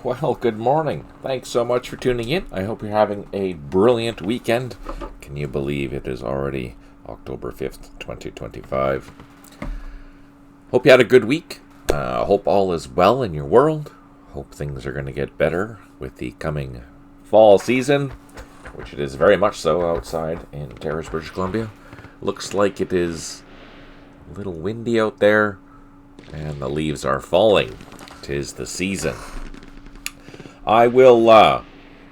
Well, good morning. Thanks so much for tuning in. I hope you're having a brilliant weekend. Can you believe it is already October 5th, 2025? Hope you had a good week. Hope all is well in your world. Hope things are going to get better with the coming fall season, which it is very much so outside in Terrace, British Columbia. Looks like it is a little windy out there, and the leaves are falling. 'Tis the season. I will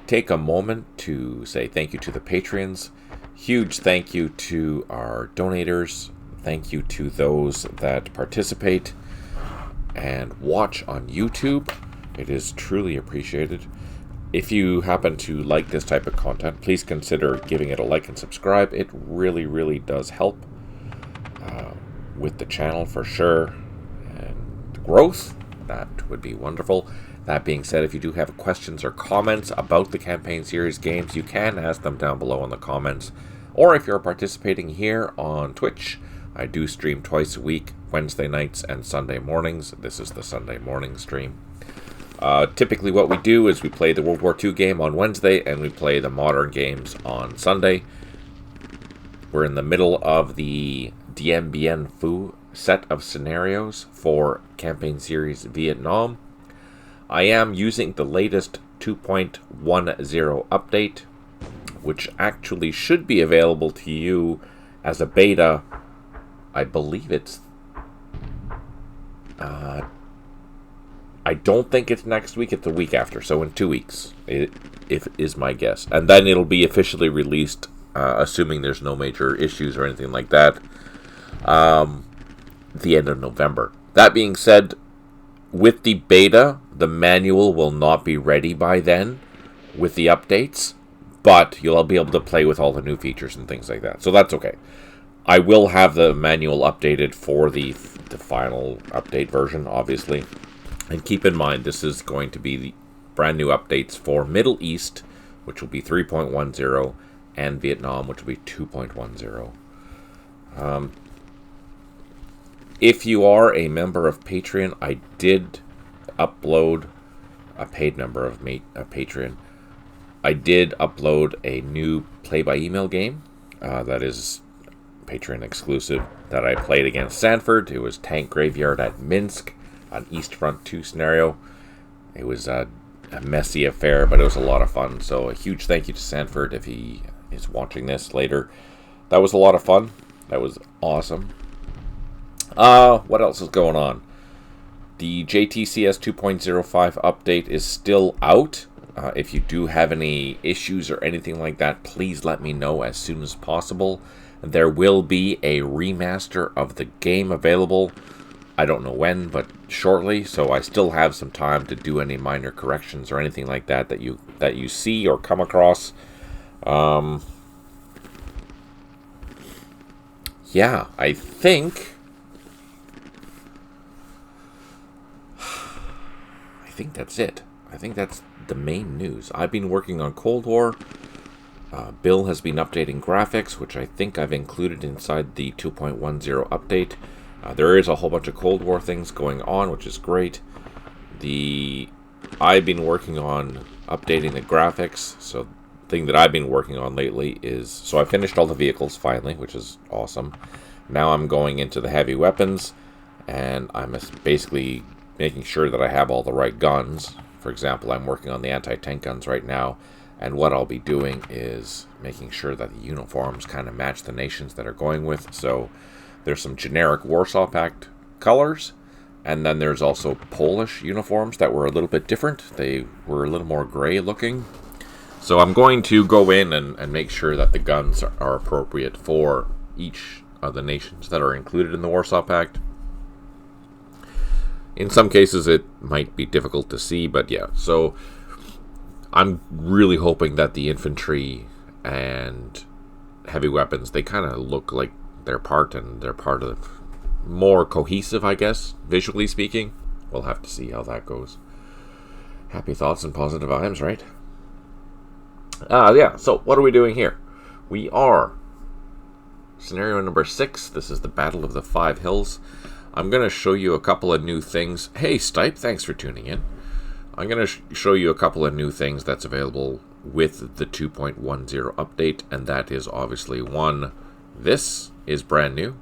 take a moment to say thank you to the Patreons. Huge thank you to our donators. Thank you to those that participate and watch on YouTube. It is truly appreciated. If you happen to like this type of content, please consider giving it a like and subscribe. It really, really does help with the channel for sure. And growth, that would be wonderful. That being said, if you do have questions or comments about the campaign series games, you can ask them down below in the comments. Or if you're participating here on Twitch, I do stream twice a week, Wednesday nights and Sunday mornings. This is the Sunday morning stream. Typically what we do is we play the World War II game on Wednesday and we play the modern games on Sunday. We're in the middle of the Dien set of scenarios for campaign series Vietnam. I am using the latest 2.10 update, which actually should be available to you as a beta. I believe it's... I don't think it's next week, it's the week after, so in 2 weeks, if is my guess. And then it'll be officially released, assuming there's no major issues or anything like that, the end of November. That being said, with the beta, the manual will not be ready by then with the updates, but you'll be able to play with all the new features and things like that. So that's okay. I will have the manual updated for the final update version, obviously. And keep in mind, this is going to be the brand new updates for Middle East, which will be 3.10, and Vietnam, which will be 2.10. If you are a member of Patreon, I did upload a paid member of Patreon. I did upload a new play-by-email game that is Patreon exclusive that I played against Sanford. It was Tank Graveyard at Minsk, an East Front 2 scenario. It was a messy affair, but it was a lot of fun. So a huge thank you to Sanford if he is watching this later. That was a lot of fun. That was awesome. What else is going on? The JTCS 2.05 update is still out. If you do have any issues or anything like that, please let me know as soon as possible. There will be a remaster of the game available. I don't know when, but shortly. So I still have some time to do any minor corrections or anything like that that you see or come across. Yeah, I think that's it. I think that's the main news. I've been working on Cold War. Bill has been updating graphics, which I think I've included inside the 2.10 update. There is a whole bunch of Cold War things going on, which is great. I've been working on updating the graphics. So the thing that I've been working on lately is... So I finished all the vehicles finally, which is awesome. Now I'm going into the heavy weapons, and I'm basically making sure that I have all the right guns. For example, I'm working on the anti-tank guns right now, and what I'll be doing is making sure that the uniforms kind of match the nations that are going with. So there's some generic Warsaw Pact colors, and then there's also Polish uniforms that were a little bit different. They were a little more gray looking. So I'm going to go in and make sure that the guns are appropriate for each of the nations that are included in the Warsaw Pact. In some cases, it might be difficult to see, but yeah. So I'm really hoping that the infantry and heavy weapons, they kind of look like they're part of more cohesive, I guess, visually speaking. We'll have to see how that goes. Happy thoughts and positive vibes, right? Yeah, so what are we doing here? We are scenario number 6. This is the Battle of the Five Hills. I'm going to show you a couple of new things. Hey, Stipe, thanks for tuning in. I'm going to show you a couple of new things that's available with the 2.10 update, and that is obviously one, this is brand new,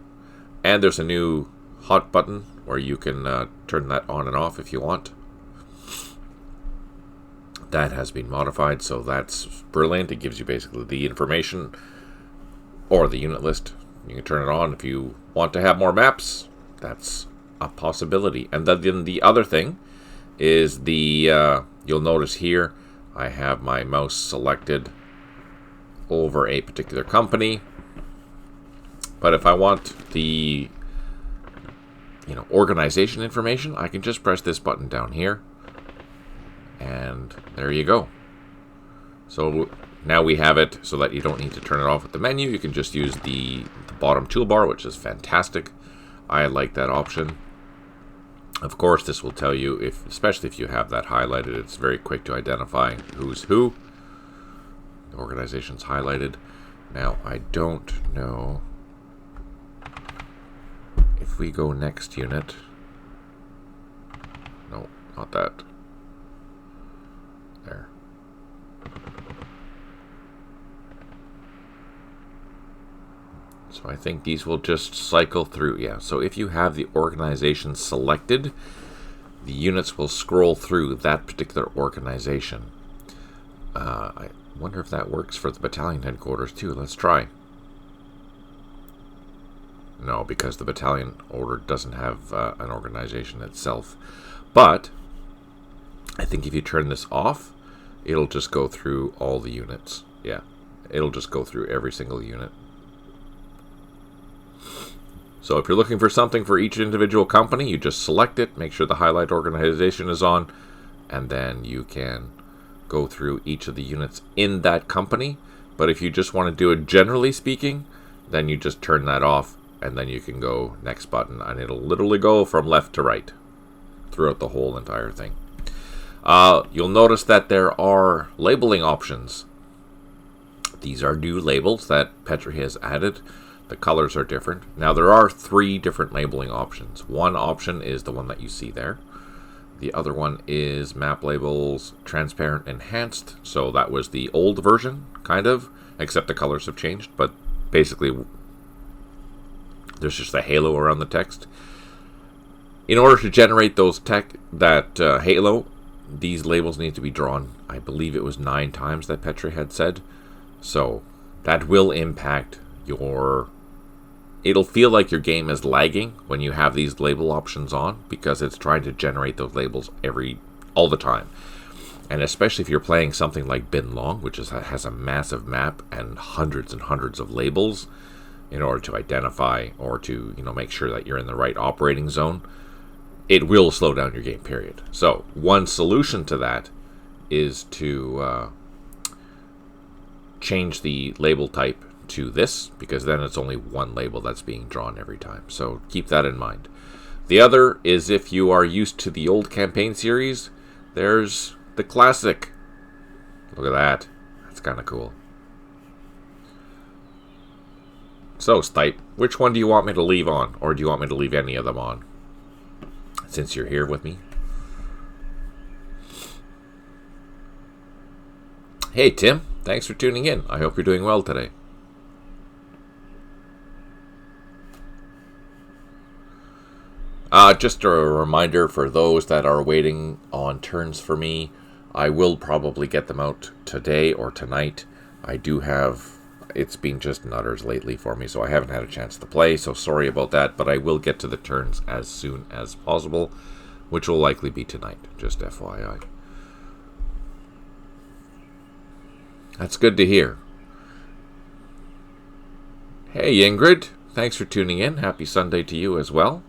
and there's a new hot button where you can turn that on and off if you want. That has been modified, so that's brilliant. It gives you basically the information or the unit list. You can turn it on if you want to have more maps. That's a possibility. And then the other thing is you'll notice here I have my mouse selected over a particular company. But if I want the organization information, I can just press this button down here. And there you go. So now we have it so that you don't need to turn it off with the menu. You can just use the bottom toolbar, which is fantastic. I like that option. Of course, this will tell you, especially if you have that highlighted, it's very quick to identify who's who. The organization's highlighted. Now, I don't know if we go next unit. No, not that. There. So I think these will just cycle through. Yeah, so if you have the organization selected, the units will scroll through that particular organization. I wonder if that works for the battalion headquarters too. Let's try. No, because the battalion order doesn't have an organization itself. But I think if you turn this off, it'll just go through all the units. Yeah, it'll just go through every single unit. So if you're looking for something for each individual company, you just select it, make sure the highlight organization is on, and then you can go through each of the units in that company. But if you just want to do it generally speaking, then you just turn that off, and then you can go next button, and it'll literally go from left to right throughout the whole entire thing. You'll notice that there are labeling options. These are new labels that Petri has added. The colors are different. Now there are 3 different labeling options. One option is the one that you see there. The other one is map labels transparent enhanced. So that was the old version, kind of, except the colors have changed. But basically, there's just a halo around the text. In order to generate those halo, these labels need to be drawn. I believe it was 9 times that Petri had said. So that will impact your... It'll feel like your game is lagging when you have these label options on, because it's trying to generate those labels all the time. And especially if you're playing something like Bin Long, which has a massive map and hundreds of labels in order to identify or to make sure that you're in the right operating zone, it will slow down your game, period. So one solution to that is to change the label type to this, because then it's only one label that's being drawn every time. So keep that in mind. The other is, if you are used to the old campaign series, there's the classic. Look at that. That's kind of cool. So, Stipe, which one do you want me to leave on? Or do you want me to leave any of them on, since you're here with me? Hey, Tim. Thanks for tuning in. I hope you're doing well today. Just a reminder for those that are waiting on turns for me, I will probably get them out today or tonight. I do have... It's been just nutters lately for me, so I haven't had a chance to play, so sorry about that, but I will get to the turns as soon as possible, which will likely be tonight, just FYI. That's good to hear. Hey, Ingrid. Thanks for tuning in. Happy Sunday to you as well.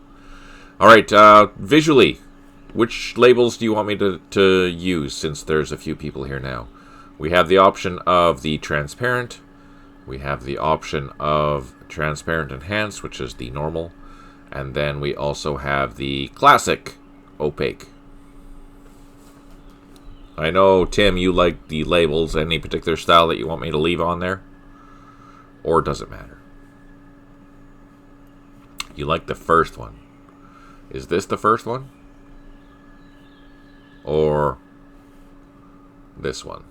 All right, visually, which labels do you want me to use, since there's a few people here now? We have the option of the transparent. We have the option of transparent enhanced, which is the normal. And then we also have the classic opaque. I know, Tim, you like the labels. Any particular style that you want me to leave on there? Or does it matter? You like the first one. Is this the first one? Or this one.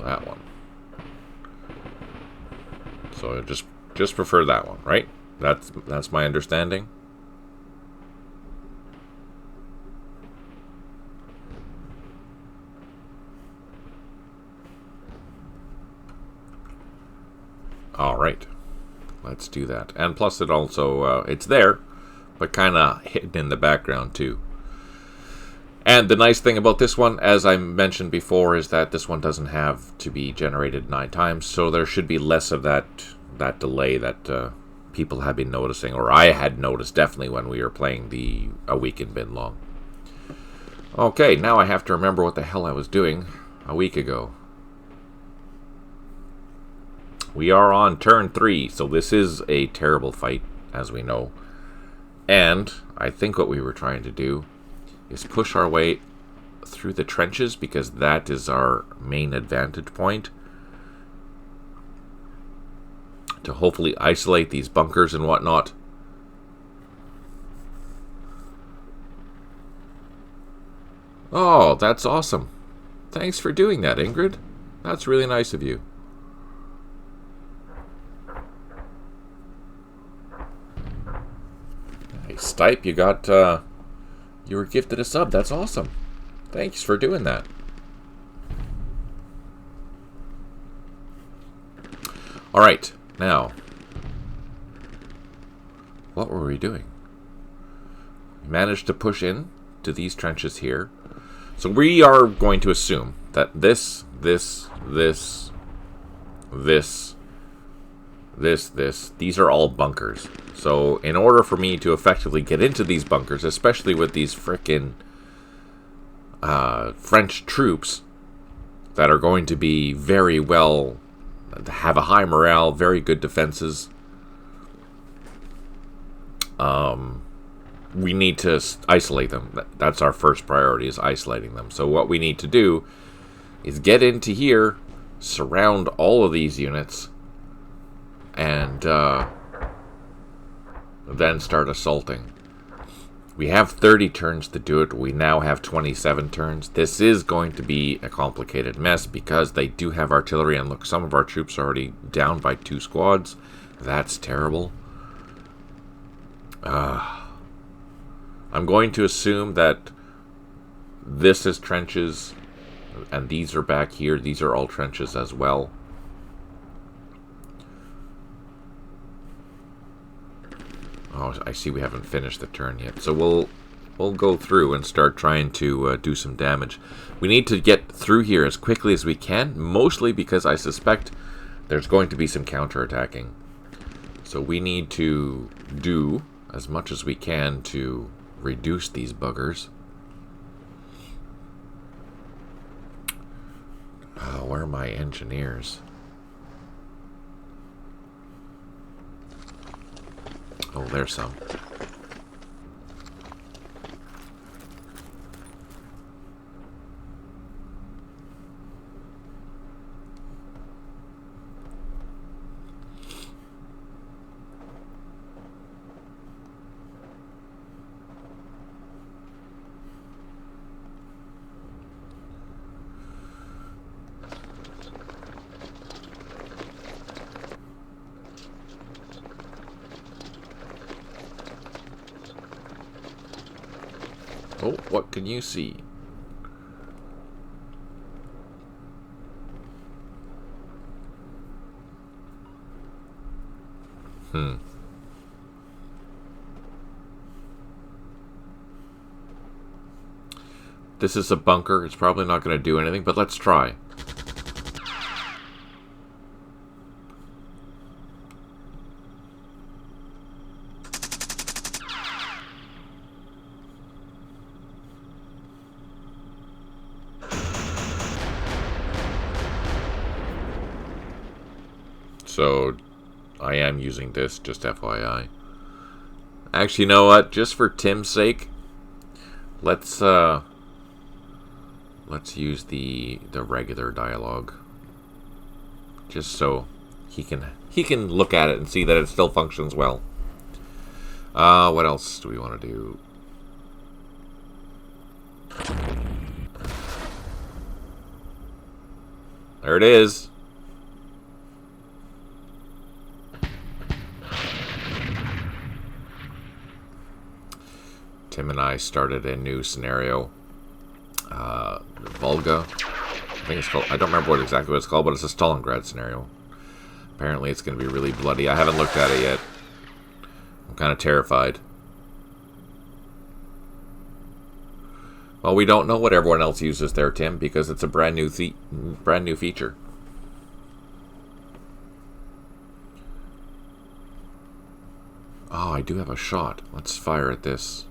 That one. So just prefer that one, right? That's my understanding. All right, let's do that. And plus, it also it's there, but kind of hidden in the background too. And the nice thing about this one, as I mentioned before, is that this one doesn't have to be generated 9 times, so there should be less of that delay that people have been noticing, or I had noticed definitely when we were playing the A Week in Bin Long. Okay, now I have to remember what the hell I was doing a week ago. We are on turn 3, so this is a terrible fight, as we know. And I think what we were trying to do is push our way through the trenches, because that is our main advantage point, to hopefully isolate these bunkers and whatnot. Oh, that's awesome. Thanks for doing that, Ingrid. That's really nice of you. Hey, Stipe, you got... you were gifted a sub. That's awesome. Thanks for doing that. Alright, now. What were we doing? We managed to push in to these trenches here. So we are going to assume that this, these are all bunkers. So in order for me to effectively get into these bunkers, especially with these frickin' French troops that are going to be very well, have a high morale, very good defenses, we need to isolate them. That's our first priority, is isolating them. So what we need to do is get into here, surround all of these units, and then start assaulting. We have 30 turns to do it. We now have 27 turns. This is going to be a complicated mess because they do have artillery, and look, some of our troops are already down by 2 squads. That's terrible. I'm going to assume that this is trenches, and these are back here. These are all trenches as well. Oh, I see we haven't finished the turn yet. So we'll go through and start trying to do some damage. We need to get through here as quickly as we can, mostly because I suspect there's going to be some counterattacking. So we need to do as much as we can to reduce these buggers. Oh, where are my engineers? Oh, there's some. Oh, what can you see? This is a bunker. It's probably not going to do anything, but let's try. So, I am using this, just FYI. Actually, you know what? Just for Tim's sake, let's use the regular dialogue, just so he can look at it and see that it still functions well. What else do we want to do? There it is. Tim and I started a new scenario. Volga. I think it's called. I don't remember exactly what it's called, but it's a Stalingrad scenario. Apparently, it's going to be really bloody. I haven't looked at it yet. I'm kind of terrified. Well, we don't know what everyone else uses there, Tim, because it's a brand new feature. Oh, I do have a shot. Let's fire at this.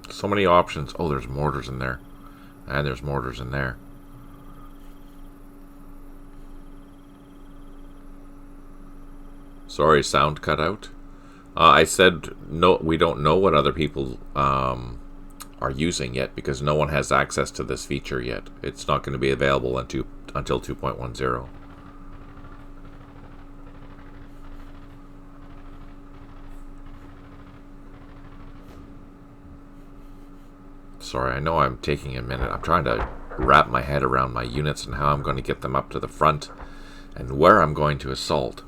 So many options. Oh, there's mortars in there. And there's mortars in there. Sorry, sound cut out. I said no. We don't know what other people are using yet because no one has access to this feature yet. It's not going to be available until 2.10. Sorry, I know I'm taking a minute. I'm trying to wrap my head around my units and how I'm going to get them up to the front and where I'm going to assault.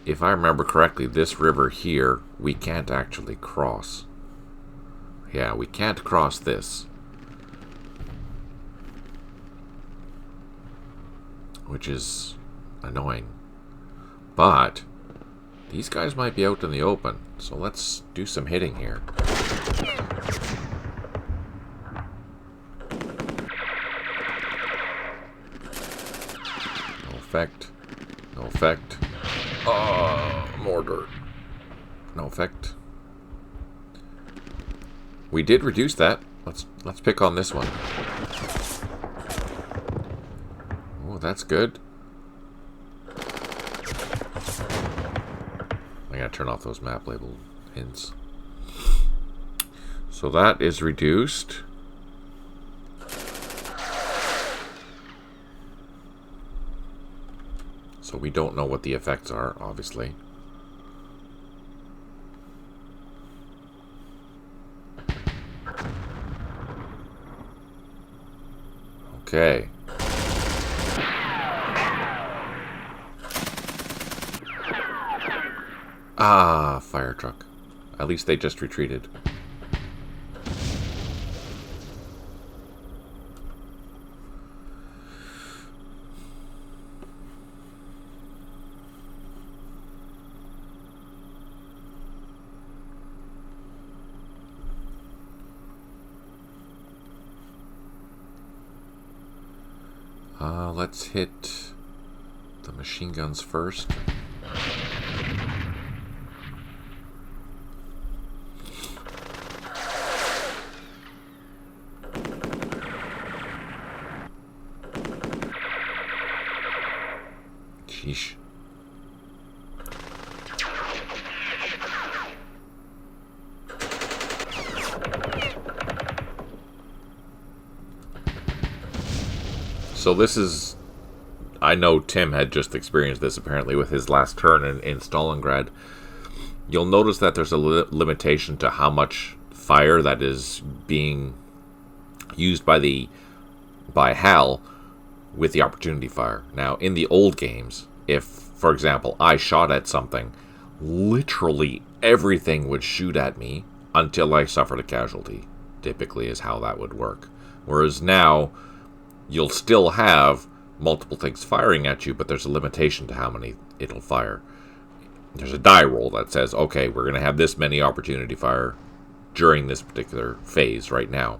If I remember correctly, this river here, we can't actually cross. Yeah, we can't cross this. Which is annoying. But these guys might be out in the open, so let's do some hitting here. No effect. No effect. Mortar. No effect. We did reduce that. Let's pick on this one. Oh, that's good. I gotta turn off those map label hints. So that is reduced. So we don't know what the effects are, obviously. Okay. Ah, fire truck. At least they just retreated. Let's hit the machine guns first. Sheesh. So this is... I know Tim had just experienced this apparently with his last turn in Stalingrad. You'll notice that there's a limitation to how much fire that is being used by HAL with the opportunity fire. Now, in the old games, if, for example, I shot at something, literally everything would shoot at me until I suffered a casualty, typically is how that would work. Whereas now, you'll still have multiple things firing at you, but there's a limitation to how many it'll fire. There's a die roll that says, okay, we're going to have this many opportunity fire during this particular phase right now.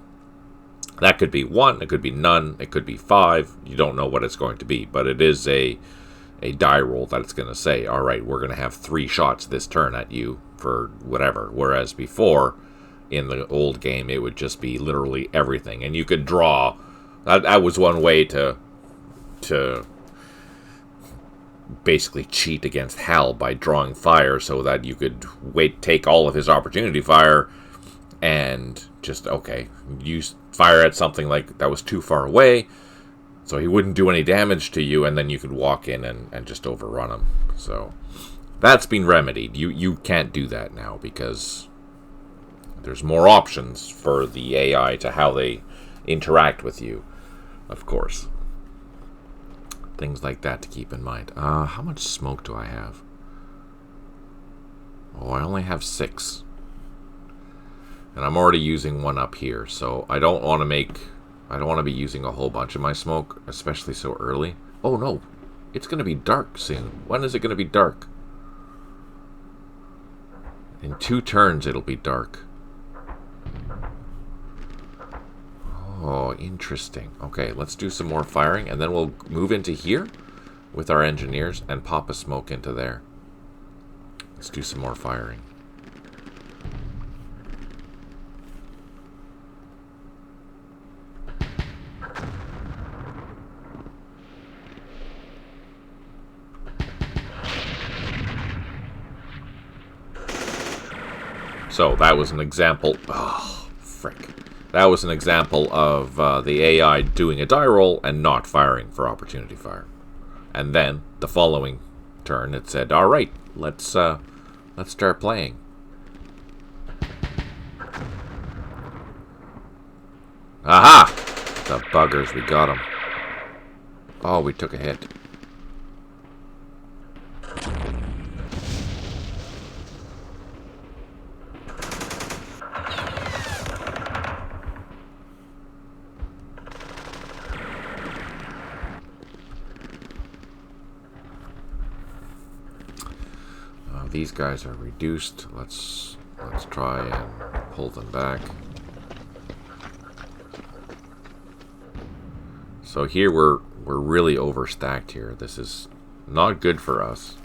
That could be 1, it could be none, it could be 5. You don't know what it's going to be, but it is a die roll that it's going to say, all right, we're going to have 3 shots this turn at you for whatever. Whereas before, in the old game, it would just be literally everything. And you could draw. That was one way to basically cheat against HAL by drawing fire so that you could take all of his opportunity fire and just, okay, you fire at something like that was too far away, so he wouldn't do any damage to you, and then you could walk in and just overrun him. So that's been remedied. You can't do that now because there's more options for the AI to how they interact with you, of course. Things like that to keep in mind. How much smoke do I have? Oh, I only have 6. And I'm already using one up here, so I don't want to be using a whole bunch of my smoke, especially so early. Oh no, it's going to be dark soon. When is it going to be dark? In 2 turns it'll be dark. Oh, interesting. Okay, let's do some more firing, and then we'll move into here with our engineers and pop a smoke into there. Let's do some more firing. So that was an example. Oh, frick. That was an example of the AI doing a die roll and not firing for opportunity fire. And then the following turn, it said, "All right, let's start playing." Aha! The buggers, we got them. Oh, we took a hit. These guys are reduced. Let's try and pull them back. So here we're really overstacked here. This is not good for us.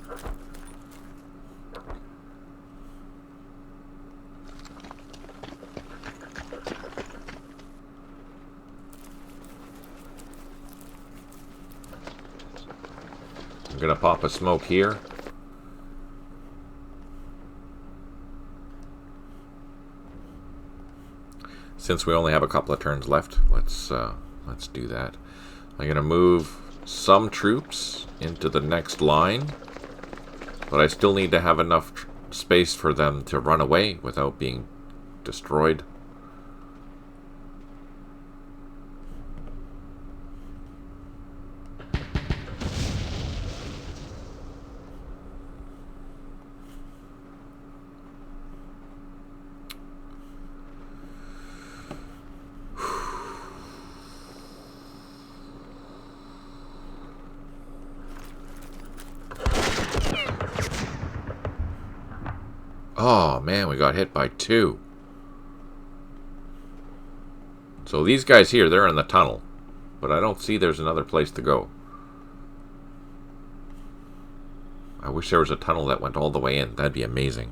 I'm gonna pop a smoke here. Since we only have a couple of turns left, let's do that. I'm gonna move some troops into the next line, but I still need to have enough space for them to run away without being destroyed. Oh man, we got hit by 2. So these guys here, they're in the tunnel, but I don't see there's another place to go. I wish there was a tunnel that went all the way in. That'd be amazing.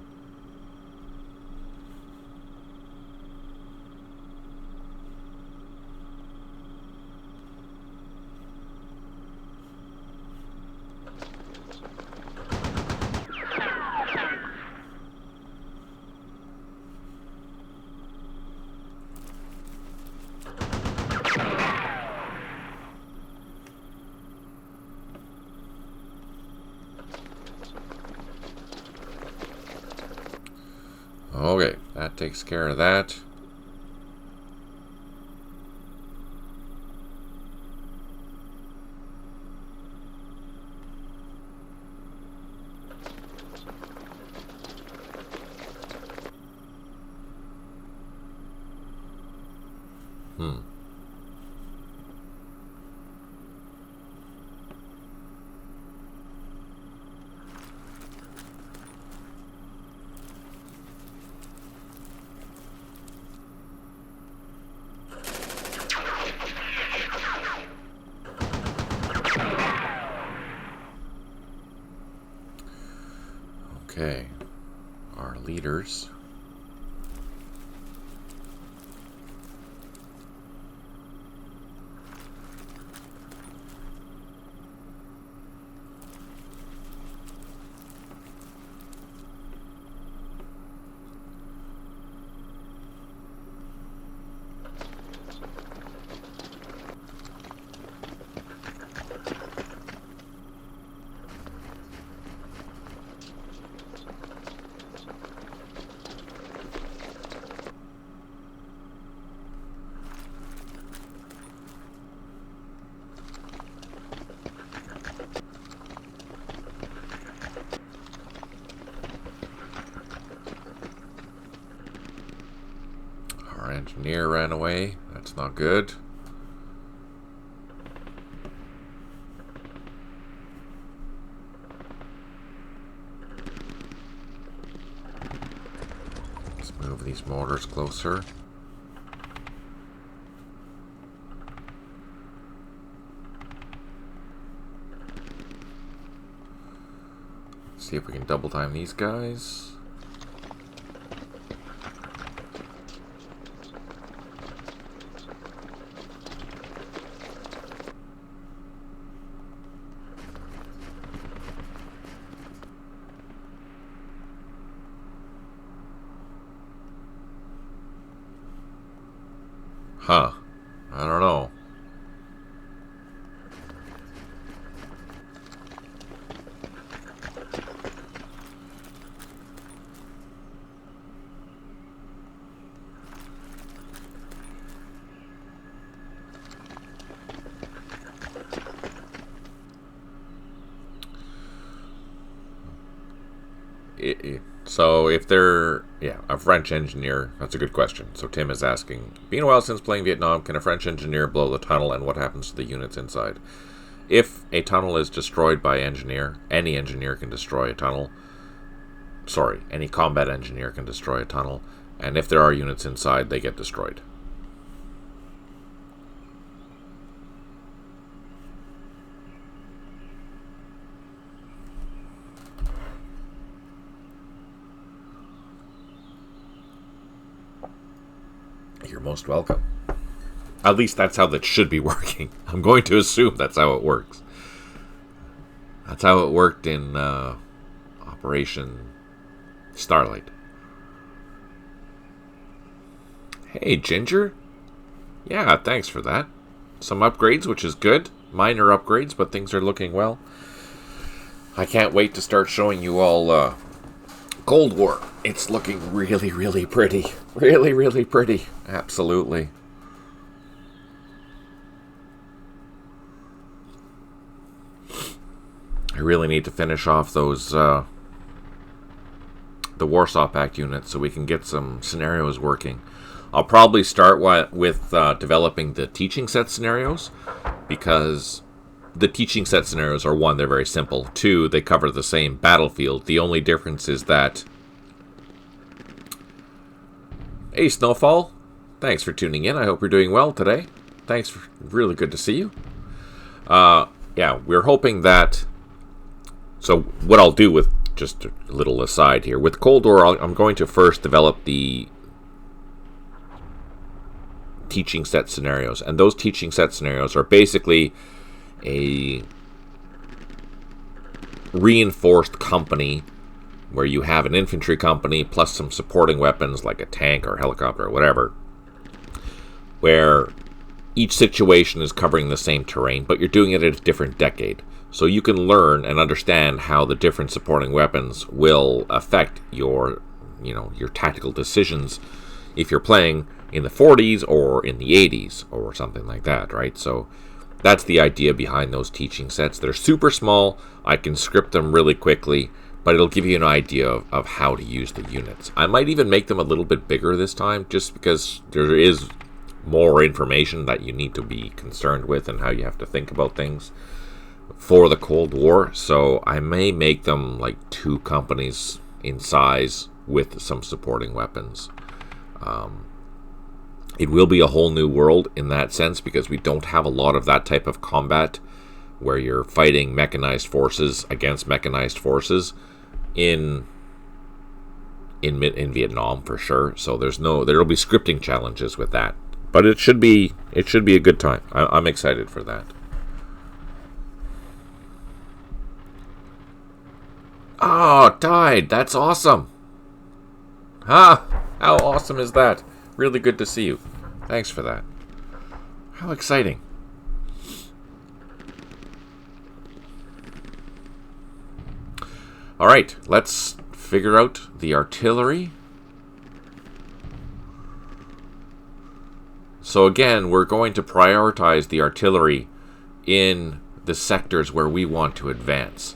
Okay, that takes care of that. Okay, our leaders. engineer ran away. That's not good. Let's move these mortars closer. See if we can double time these guys. Huh. I don't know. So if they're, a French engineer, that's a good question. So Tim is asking, been a while since playing Vietnam, can a French engineer blow the tunnel and what happens to the units inside? If a tunnel is destroyed by engineer, any engineer can destroy a tunnel. Sorry, any combat engineer can destroy a tunnel. And if there are units inside, they get destroyed. You're most welcome. At least that's how that should be working. I'm going to assume that's how it works. That's how it worked in Operation Starlight. Hey, Ginger. Yeah, thanks for that. Some upgrades, which is good. Minor upgrades, but things are looking well. I can't wait to start showing you all Cold War. It's looking really, really pretty. Really, really pretty. Absolutely. I really need to finish off those the Warsaw Pact units so we can get some scenarios working. I'll probably start with developing the teaching set scenarios, because the teaching set scenarios are, one, they're very simple. Two, they cover the same battlefield. The only difference is that... Hey, Snowfall. Thanks for tuning in. I hope you're doing well today. Thanks. Really good to see you. Yeah, we're hoping that... So what I'll do with... Just a little aside here. With Cold War, I'm going to first develop the teaching set scenarios. And those teaching set scenarios are basically a reinforced company where you have an infantry company plus some supporting weapons like a tank or helicopter or whatever, where each situation is covering the same terrain, but you're doing it at a different decade. So you can learn and understand how the different supporting weapons will affect your tactical decisions if you're playing in the 40s or in the 80s or something like that, right? So that's the idea behind those teaching sets. They're super small. I can script them really quickly, but it'll give you an idea of how to use the units. I might even make them a little bit bigger this time, just because there is more information that you need to be concerned with and how you have to think about things for the Cold War. So I may make them like 2 companies in size with some supporting weapons. It will be a whole new world in that sense, because we don't have a lot of that type of combat where you're fighting mechanized forces against mechanized forces in Vietnam for sure. So there'll be scripting challenges with that, but it should be a good time. I'm excited for that. Oh, died. That's awesome. How awesome is that? Really good to see you. Thanks for that. How exciting. All right, let's figure out the artillery. So again, we're going to prioritize the artillery in the sectors where we want to advance.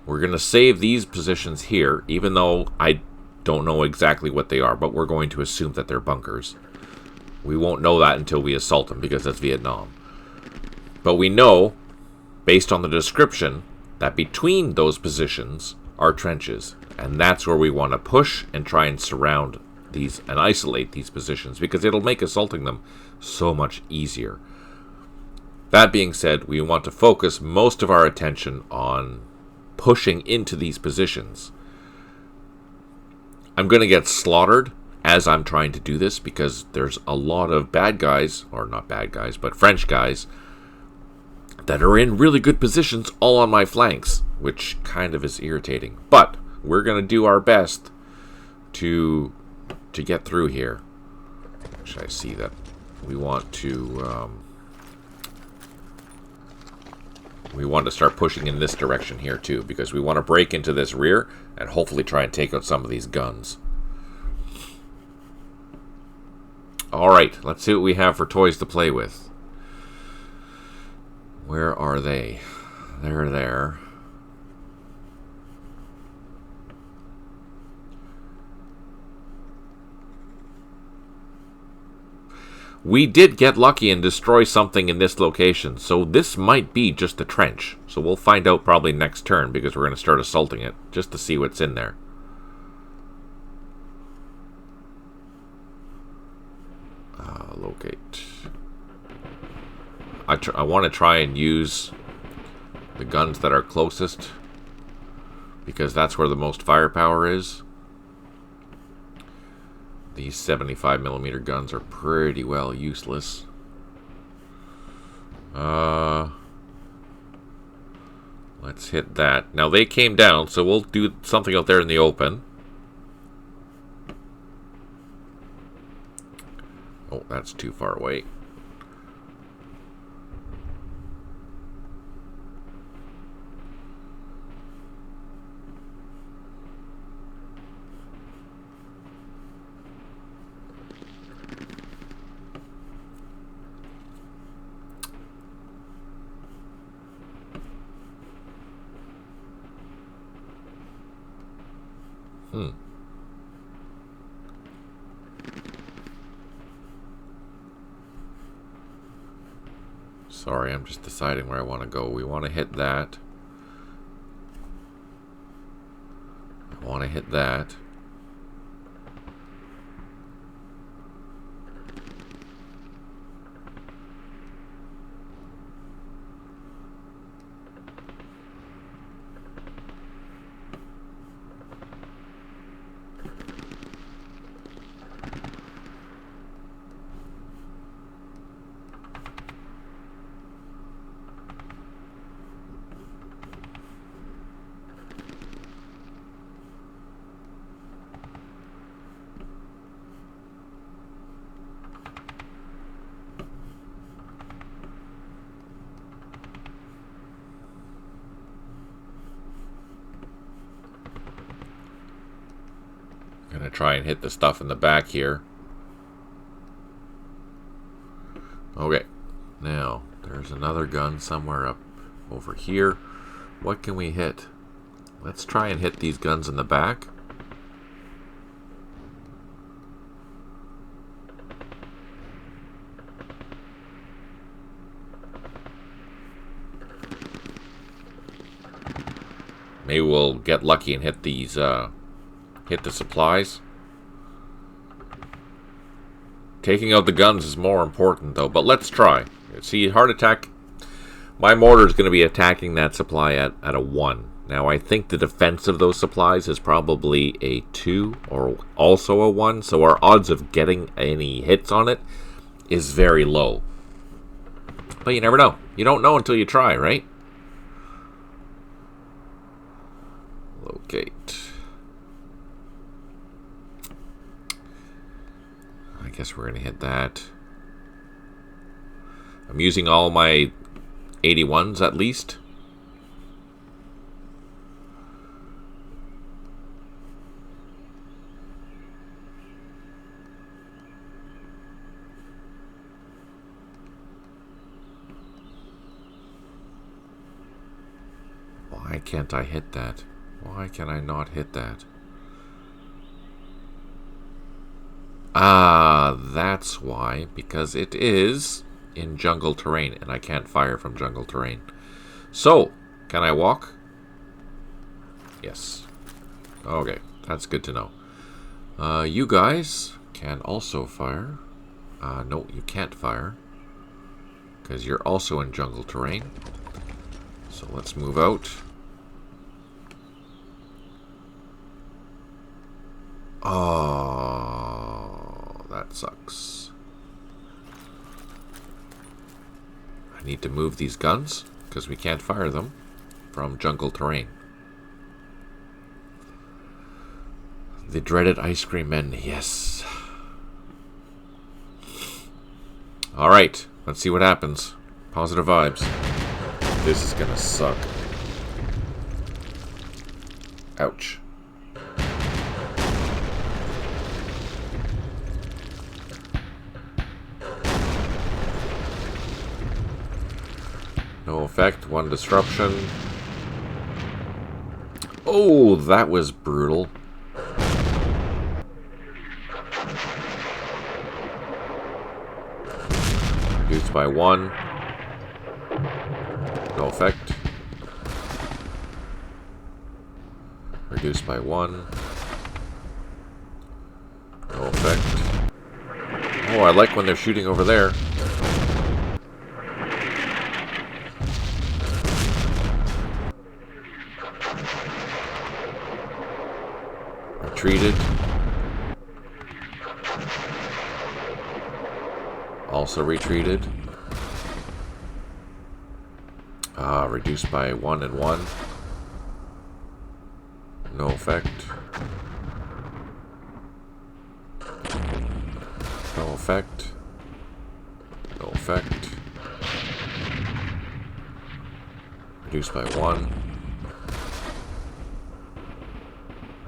We're going to save these positions here, even though I don't know exactly what they are, but we're going to assume that they're bunkers. We won't know that until we assault them, because that's Vietnam. But we know, based on the description, that between those positions are trenches. And that's where we want to push and try and surround these and isolate these positions, because it'll make assaulting them so much easier. That being said, we want to focus most of our attention on pushing into these positions. I'm going to get slaughtered as I'm trying to do this, because there's a lot of bad guys, or not bad guys, but French guys, that are in really good positions all on my flanks, which kind of is irritating. But we're going to do our best to get through here. Should I see that? We want to start pushing in this direction here too, because we want to break into this rear and hopefully try and take out some of these guns. Alright, let's see what we have for toys to play with. Where are they? They're there. We did get lucky and destroy something in this location, so this might be just a trench. So we'll find out probably next turn, because we're going to start assaulting it, just to see what's in there. Locate. I want to try and use the guns that are closest, because that's where the most firepower is. These 75mm guns are pretty well useless. Let's hit that. Now they came down, so we'll do something out there in the open. Oh, that's too far away. Sorry, I'm just deciding where I want to go. We want to hit that. I want to hit that. Gonna try and hit the stuff in the back here. Okay, now there's another gun somewhere up over here. What can we hit? Let's try and hit these guns in the back. Maybe we'll get lucky and hit these hit the supplies. Taking out the guns is more important though, but let's try. See, hard attack. My mortar is going to be attacking that supply at a 1. Now I think the defense of those supplies is probably a 2 or also a 1, so our odds of getting any hits on it is very low. But you never know. You don't know until you try, right? Locate. I guess we're going to hit that. I'm using all my 81s at least. Why can't I hit that? Why can I not hit that? Ah, That's why. Because it is in jungle terrain, and I can't fire from jungle terrain. So, can I walk? Yes. Okay, that's good to know. You guys can also fire. No, you can't fire. Because you're also in jungle terrain. So let's move out. Oh, that sucks. I need to move these guns because we can't fire them from jungle terrain. The dreaded ice cream men, yes. Alright, let's see what happens. Positive vibes. This is gonna suck. Ouch. No effect, one disruption. Oh, that was brutal. Reduced by one. No effect. Reduced by one. No effect. Oh, I like when they're shooting over there. Retreated. Also retreated. Reduced by 1 and 1. No effect. No effect. No effect. Reduced by 1.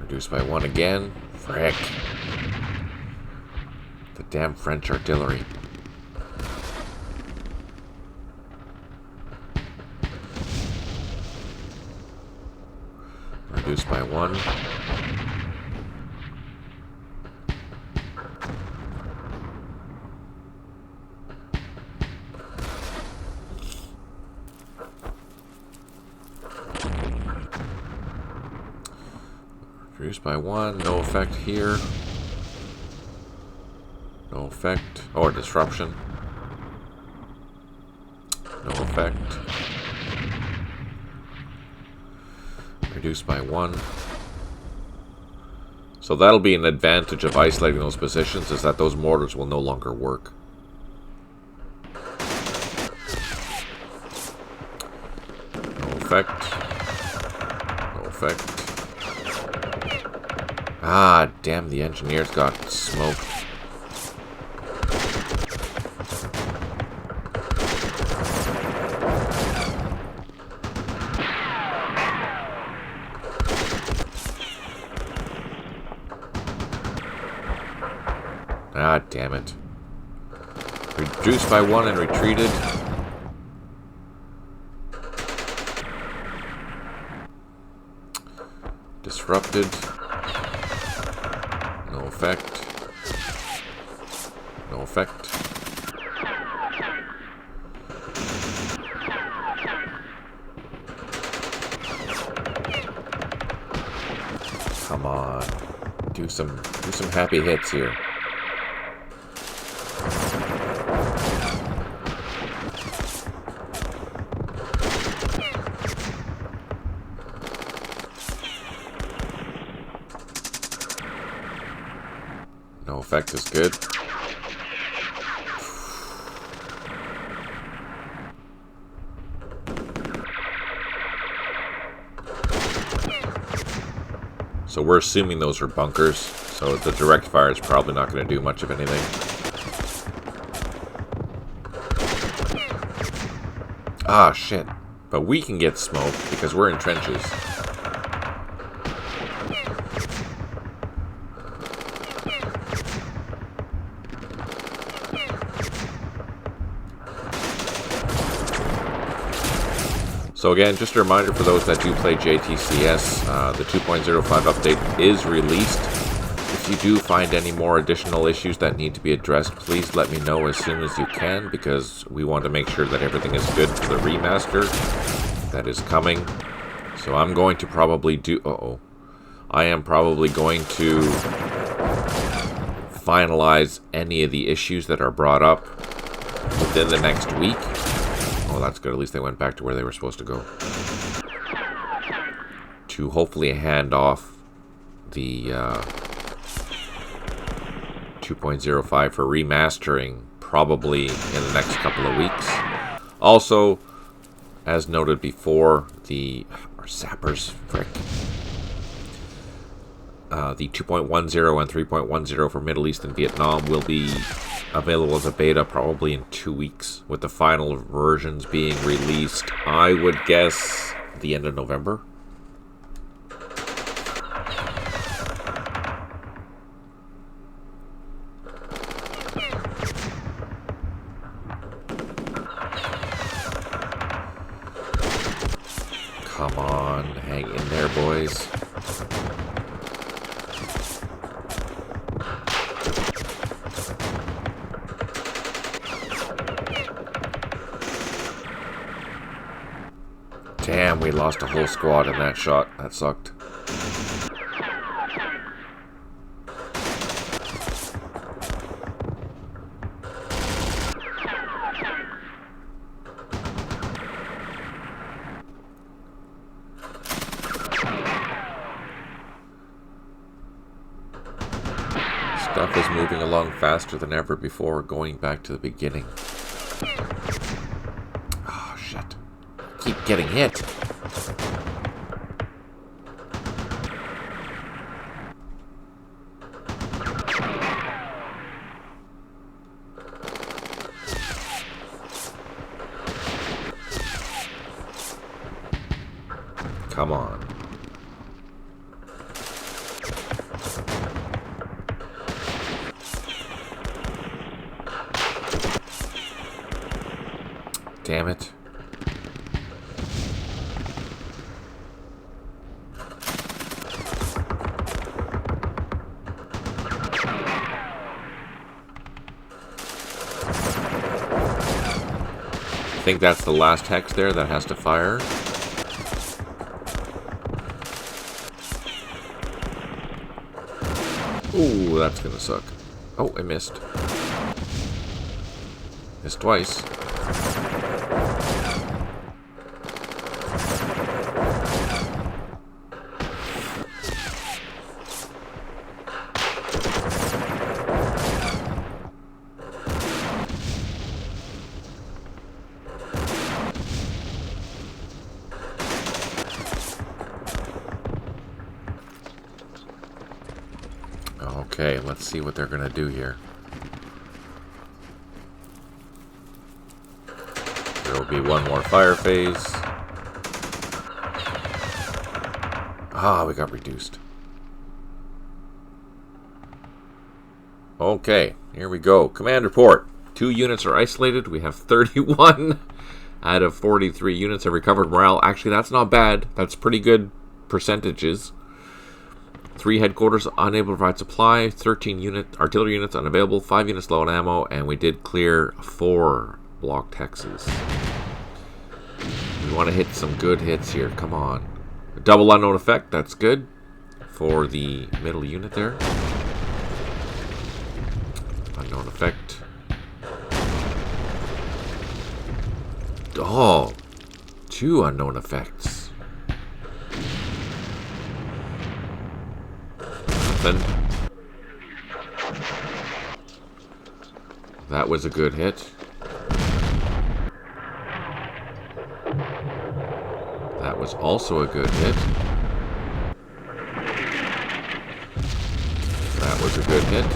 Reduced by 1 again. Frick. The damn French artillery. Reduced by 1. Reduced by 1. No effect here. No effect. Or disruption. No effect. Reduced by 1. So that'll be an advantage of isolating those positions, is that those mortars will no longer work. No effect. No effect. Ah, damn, the engineers got smoked. Ah, damn it. Reduced by 1 and retreated. Disrupted. No effect. No effect. Come on. Do some happy hits here. No effect is good. So we're assuming those are bunkers, so the direct fire is probably not going to do much of anything. Ah, shit. But we can get smoked because we're in trenches. So again, just a reminder for those that do play JTCS, the 2.05 update is released. If If you do find any more additional issues that need to be addressed, please let me know as soon as you can, because we want to make sure that everything is good for the remaster that is coming. So I'm going to probably do... I am probably going to finalize any of the issues that are brought up within the next week. Oh, that's good. At least they went back to where they were supposed to go. To hopefully hand off the 2.05 for remastering probably in the next couple of weeks. Also, as noted before, the the 2.10 and 3.10 for Middle East and Vietnam will be available as a beta probably in 2 weeks, with the final versions being released, I would guess, the end of November. Come on, hang in there, boys. Damn, we lost a whole squad in that shot. That sucked. Stuff is moving along faster than ever before, going back to the beginning. Oh, shit. Keep getting hit. Come on. Damn it. I think that's the last hex there that has to fire. Ooh, that's gonna suck. Oh, I missed. Missed twice. Okay, let's see what they're gonna do here. There will be one more fire phase. Ah, we got reduced. Okay, here we go. Command report. 2 units are isolated. We have 31 out of 43 units have recovered morale. Actually, that's not bad. That's pretty good percentages. 3 headquarters unable to provide supply, 13 artillery units unavailable, 5 units low on ammo, and we did clear 4 blocked hexes. We want to hit some good hits here. Come on. A double unknown effect, that's good for the middle unit there. Unknown effect. Oh, 2 unknown effects. That was a good hit. That was also a good hit. That was a good hit.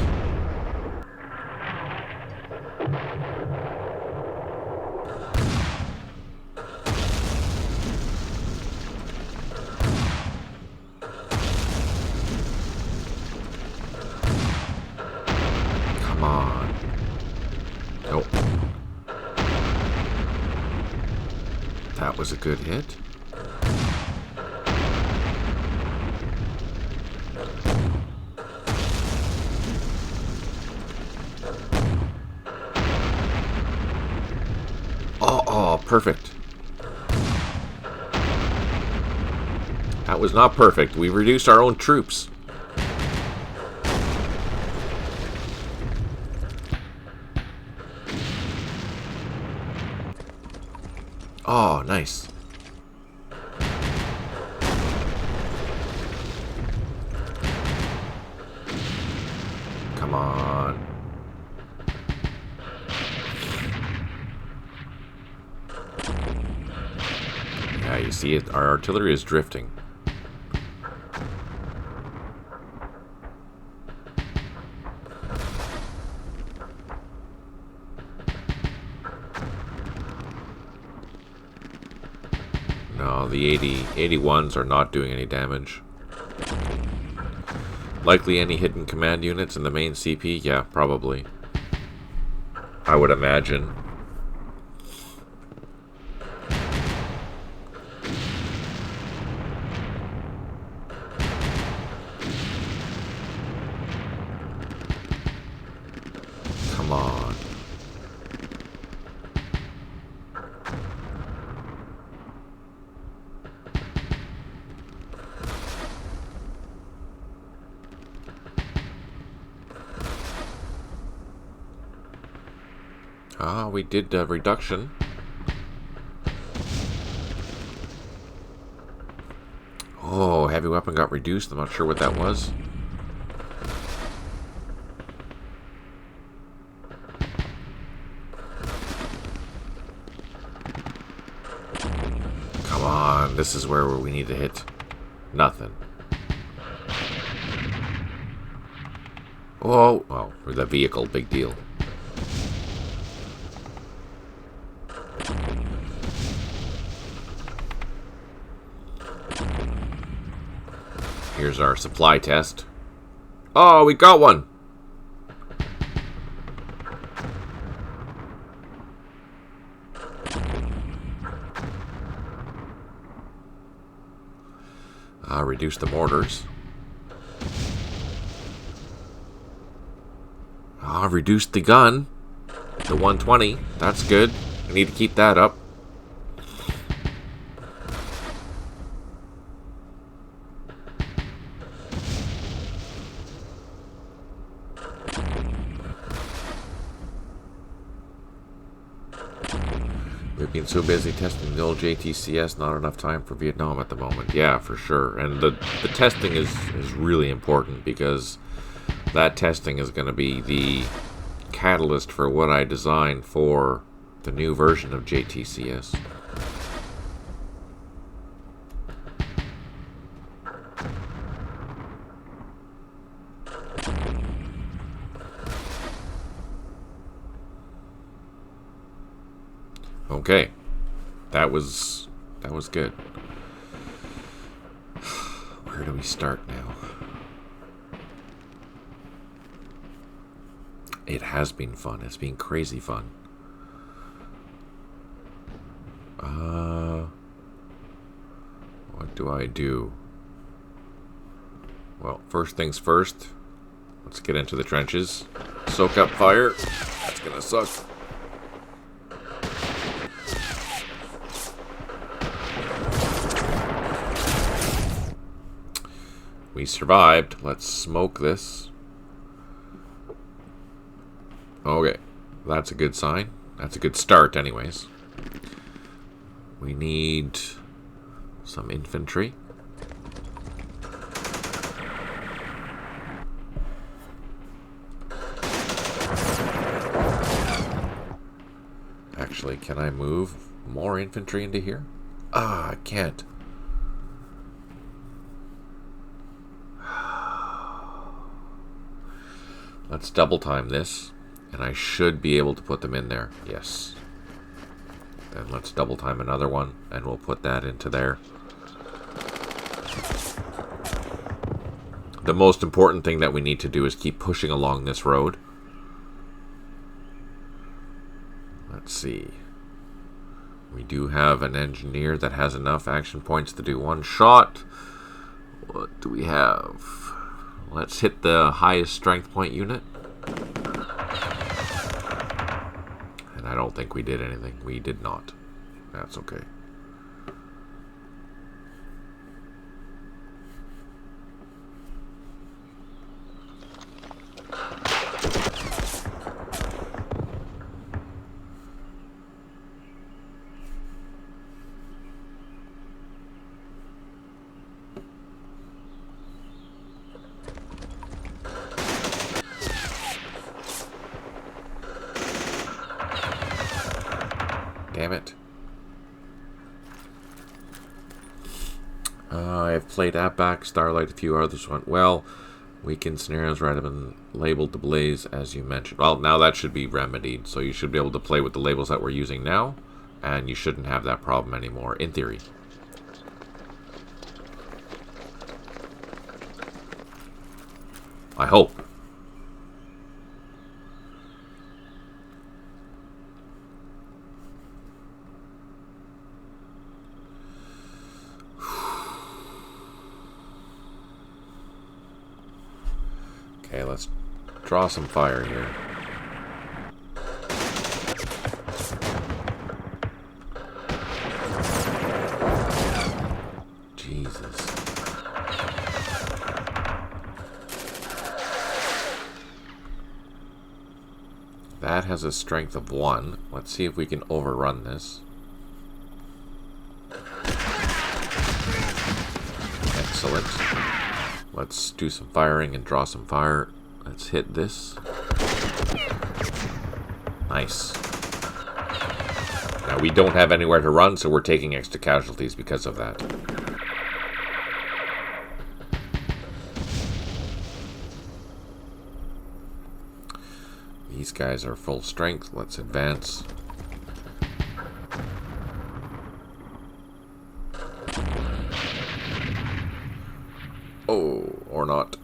That was a good hit. Oh, perfect. That was not perfect. We reduced our own troops. Oh, nice. Come on. Yeah, you see it. Our artillery is drifting. No, the 81s are not doing any damage. Likely any hidden command units in the main CP? Yeah, probably. I would imagine. Come on. Ah, we did a reduction. Oh, heavy weapon got reduced. I'm not sure what that was. Come on, this is where we need to hit. Nothing. Oh, well, for the vehicle, big deal. Here's our supply test. Oh, we got one! Reduce the mortars. Reduced the gun. The 120. That's good. I need to keep that up. We've been so busy testing the old JTCS, not enough time for Vietnam at the moment. Yeah, for sure. And the testing is really important, because that testing is going to be the catalyst for what I designed for the new version of JTCS. Okay, that was good. Where do we start now? It has been fun. It's been crazy fun. What do I do? Well, first things first. Let's get into the trenches. Soak up fire. That's gonna suck. We survived. Let's smoke this. Okay, that's a good sign. That's a good start anyways. We need some infantry. Actually, can I move more infantry into here? I can't. Let's double time this, and I should be able to put them in there. Yes. Then let's double time another one, and we'll put that into there. The most important thing that we need to do is keep pushing along this road. Let's see. We do have an engineer that has enough action points to do one shot. What do we have? Let's hit the highest strength point unit. And I don't think we did anything. We did not. That's okay. Damn it. I've played Outback, Starlight, a few others went well. Weakened scenarios right have been labeled to blaze, as you mentioned. Well, now that should be remedied, so you should be able to play with the labels that we're using now, and you shouldn't have that problem anymore, in theory. I hope. Okay, let's draw some fire here. Jesus. That has a strength of 1. Let's see if we can overrun this. Excellent. Let's do some firing and draw some fire. Let's hit this. Nice. Now we don't have anywhere to run, so we're taking extra casualties because of that. These guys are full strength. Let's advance. Oh, or not.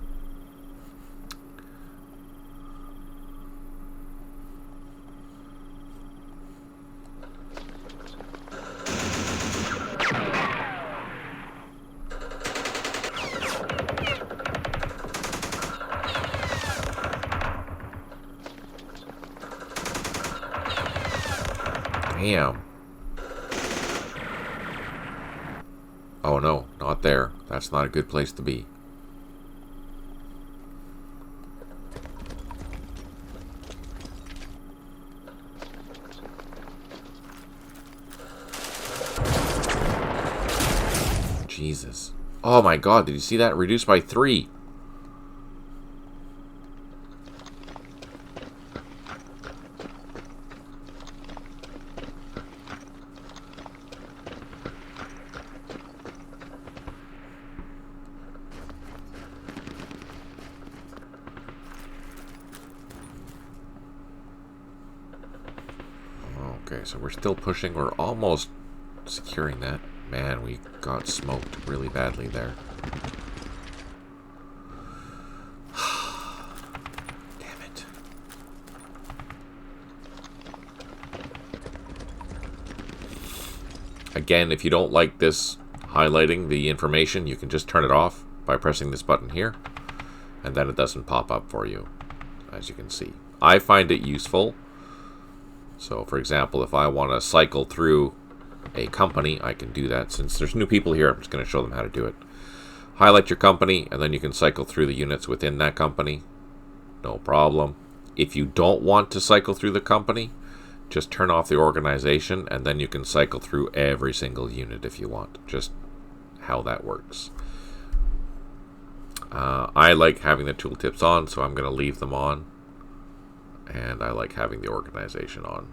Damn. Oh no, not there. That's not a good place to be. Jesus. Oh my god, did you see that? Reduced by 3. Okay, so we're still pushing. We're almost securing that. Man, we got smoked really badly there. Damn it. Again, if you don't like this highlighting the information, you can just turn it off by pressing this button here, and then it doesn't pop up for you, as you can see. I find it useful. So, for example, if I want to cycle through a company, I can do that. Since there's new people here, I'm just going to show them how to do it. Highlight your company, and then you can cycle through the units within that company. No problem. If you don't want to cycle through the company, just turn off the organization, and then you can cycle through every single unit if you want. Just how that works. I like having the tooltips on, so I'm going to leave them on. And I like having the organization on.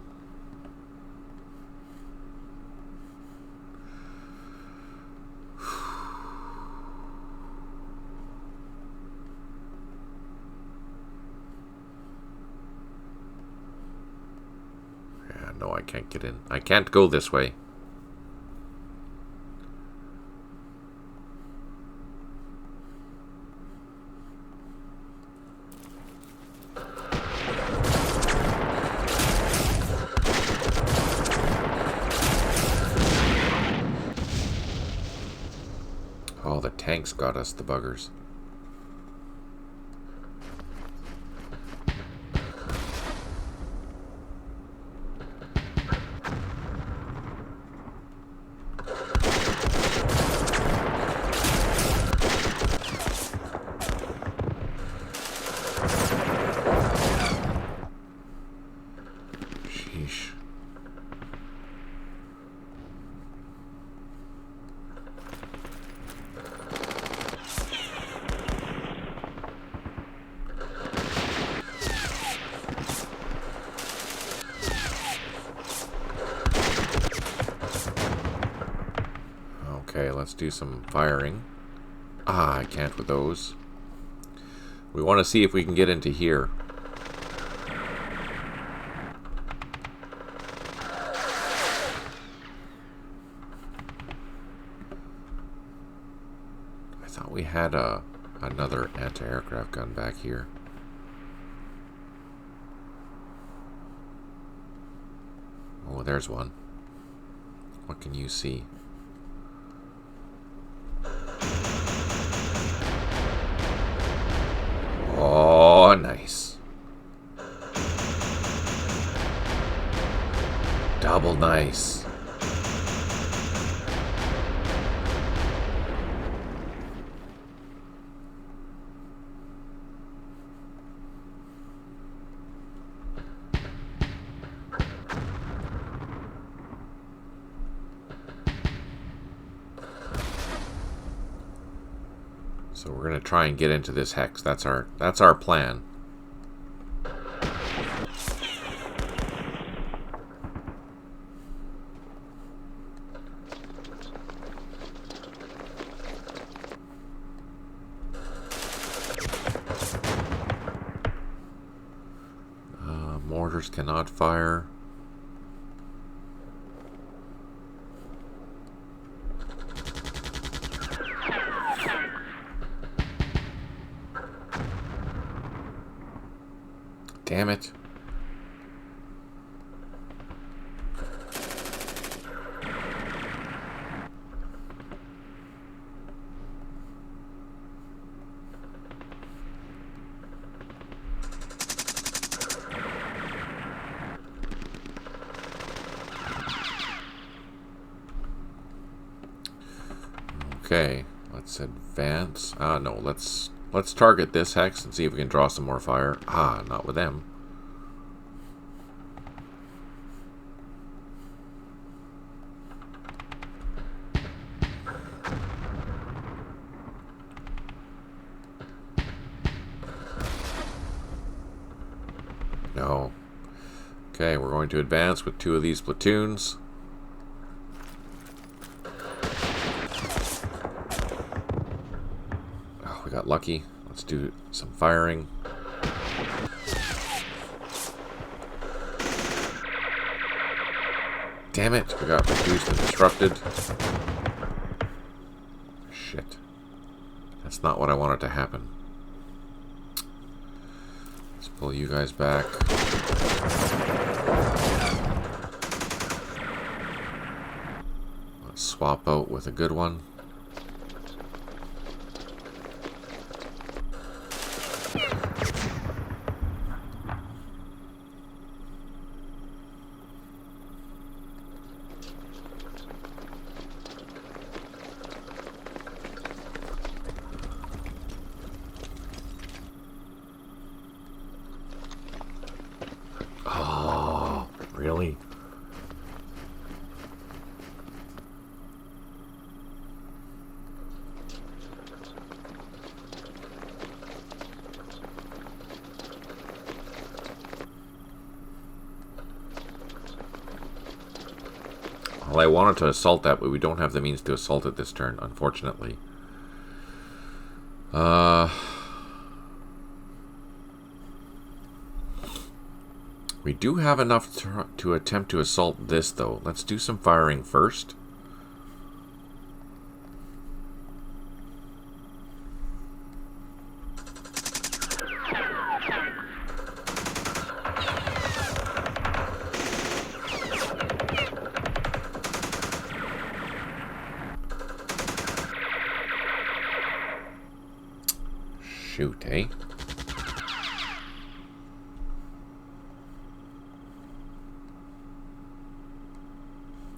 Yeah, no, I can't get in. I can't go this way. Oh, the tanks got us, the buggers. Okay, let's do some firing. Ah, I can't with those. We want to see if we can get into here. I thought we had another anti-aircraft gun back here. Oh, there's one. What can you see? Oh, nice. Double nice. So we're going to try and get into this hex. That's our plan. Mortars cannot fire. Damn it. Okay, let's advance. No, let's target this hex and see if we can draw some more fire. Ah, not with them. No. Okay, we're going to advance with 2 of these platoons. Oh, we got lucky. Let's do some firing. Damn it, we got reduced and disrupted. Shit. That's not what I wanted to happen. Let's pull you guys back. Let's swap out with a good one. Oh, really? Well, I wanted to assault that, but we don't have the means to assault it this turn, unfortunately. We do have enough to attempt to assault this, though. Let's do some firing first. Shoot, eh?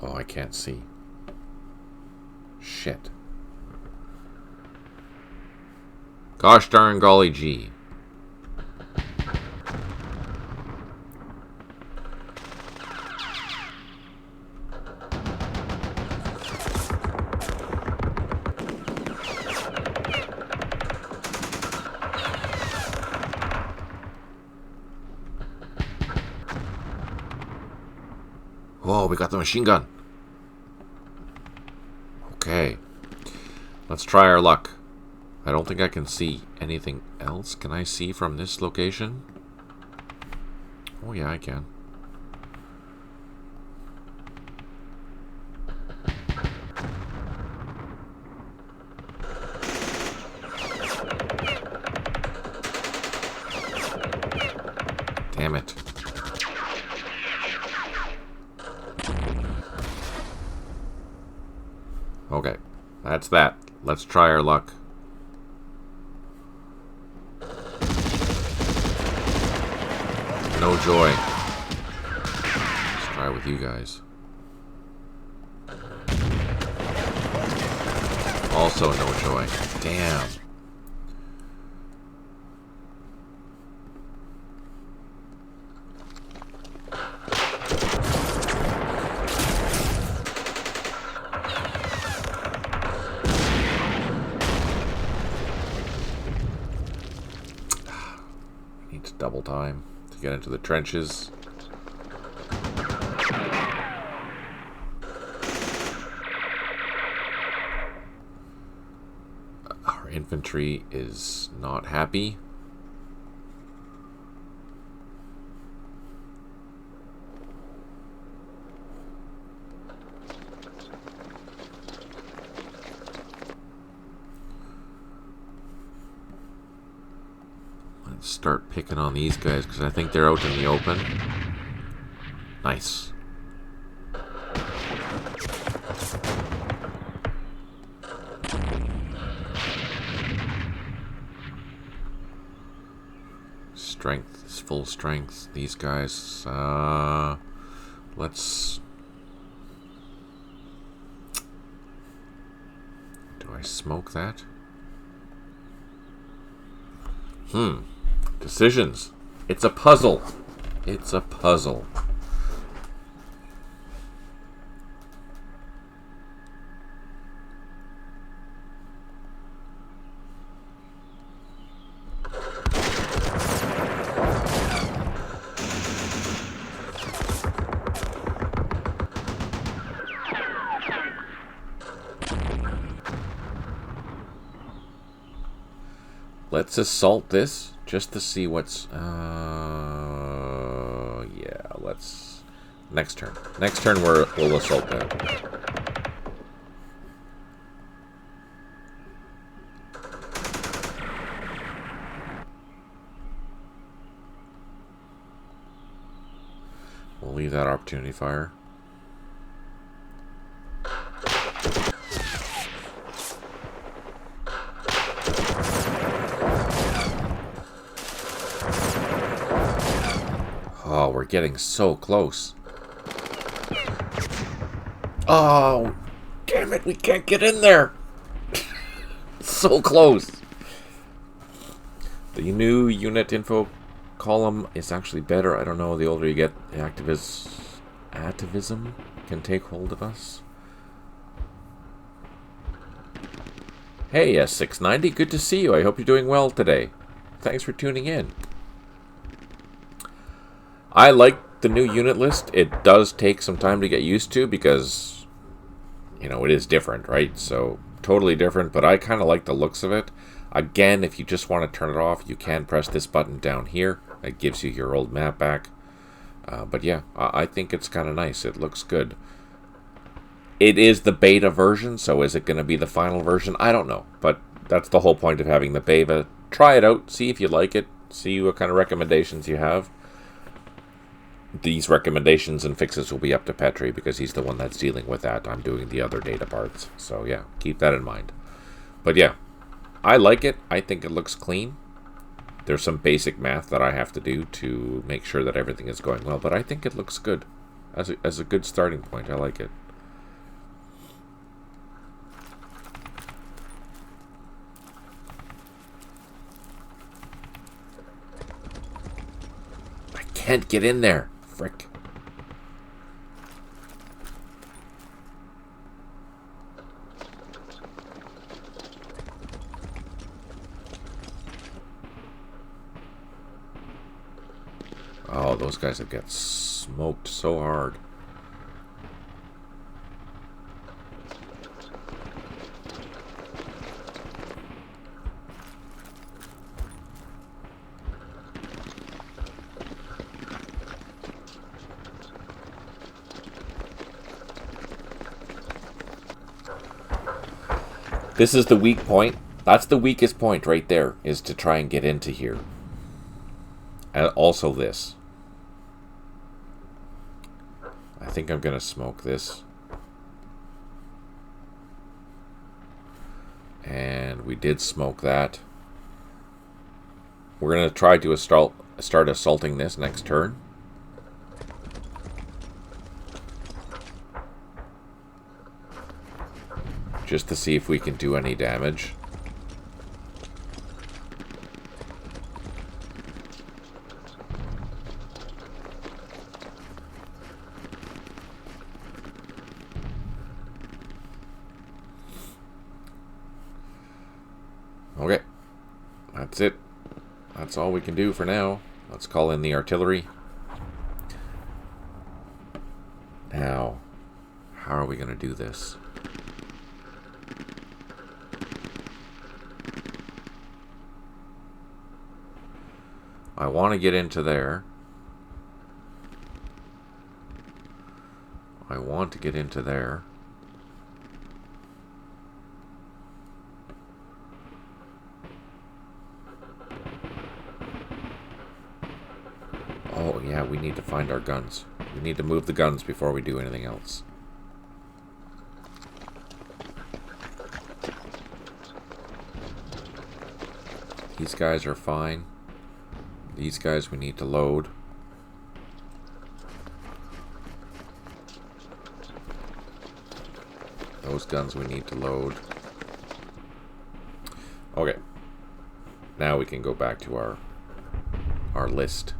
Oh, I can't see. Shit. Gosh darn golly gee. Whoa, we got the machine gun. Okay. Let's try our luck. I don't think I can see anything else. Can I see from this location? Oh yeah, I can. Damn it. Okay, that's that. Let's try our luck. No joy. Let's try with you guys. Also no joy. Damn. Need to double time to get into the trenches. Our infantry is not happy. Let's start picking on these guys because I think they're out in the open. Nice. Strength is full strength. These guys, let's... Do I smoke that? Decisions. It's a puzzle. It's a puzzle. Let's assault this just to see what's... yeah, let's... Next turn. Next turn we'll assault that. We'll leave that opportunity fire. Oh, we're getting so close. Oh, damn it, we can't get in there. So close. The new unit info column is actually better. I don't know, the older you get, the atavism can take hold of us. Hey, S690, good to see you. I hope you're doing well today. Thanks for tuning in. I like the new unit list. It does take some time to get used to because, you know, it is different, right? So, totally different, but I kind of like the looks of it. Again, if you just want to turn it off, you can press this button down here. It gives you your old map back. But yeah, I think it's kind of nice. It looks good. It is the beta version, so is it going to be the final version? I don't know, but that's the whole point of having the beta. Try it out, see if you like it, see what kind of recommendations you have. These recommendations and fixes will be up to Petri because he's the one that's dealing with that. I'm doing the other data parts. So yeah, keep that in mind. But yeah, I like it. I think it looks clean. There's some basic math that I have to do to make sure that everything is going well, but I think it looks good. As a good starting point, I like it. I can't get in there. Frick. Oh, those guys have got smoked so hard. This is the weak point. That's the weakest point right there, is to try and get into here. And also this. I think I'm going to smoke this. And we did smoke that. We're going to try to start assaulting this next turn. Just to see if we can do any damage. Okay, that's it. That's all we can do for now. Let's call in the artillery. Now, how are we going to do this? I want to get into there. I want to get into there. Oh, yeah, we need to find our guns. We need to move the guns before we do anything else. These guys are fine. These guys we need to load. Those guns we need to load. Okay. Now we can go back to our list.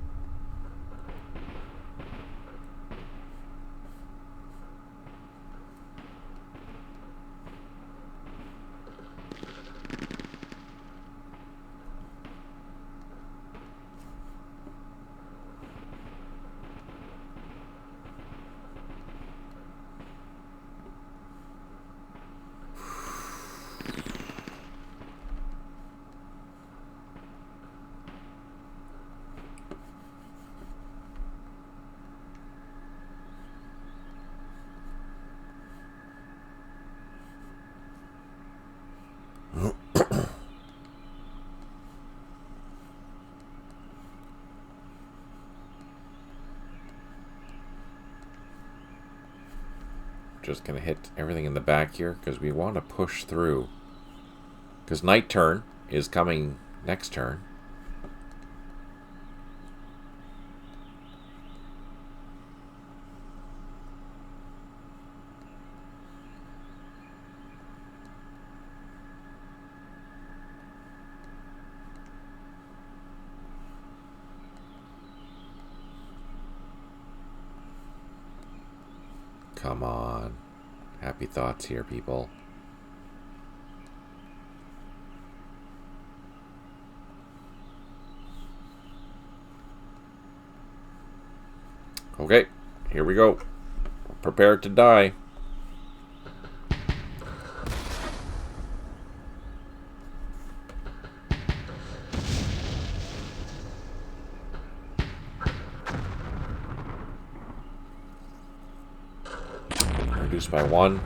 Just gonna hit everything in the back here because we want to push through. Because night turn is coming next turn. Come on. Happy thoughts here, people. Okay, here we go. Prepare to die. Reduced by 1.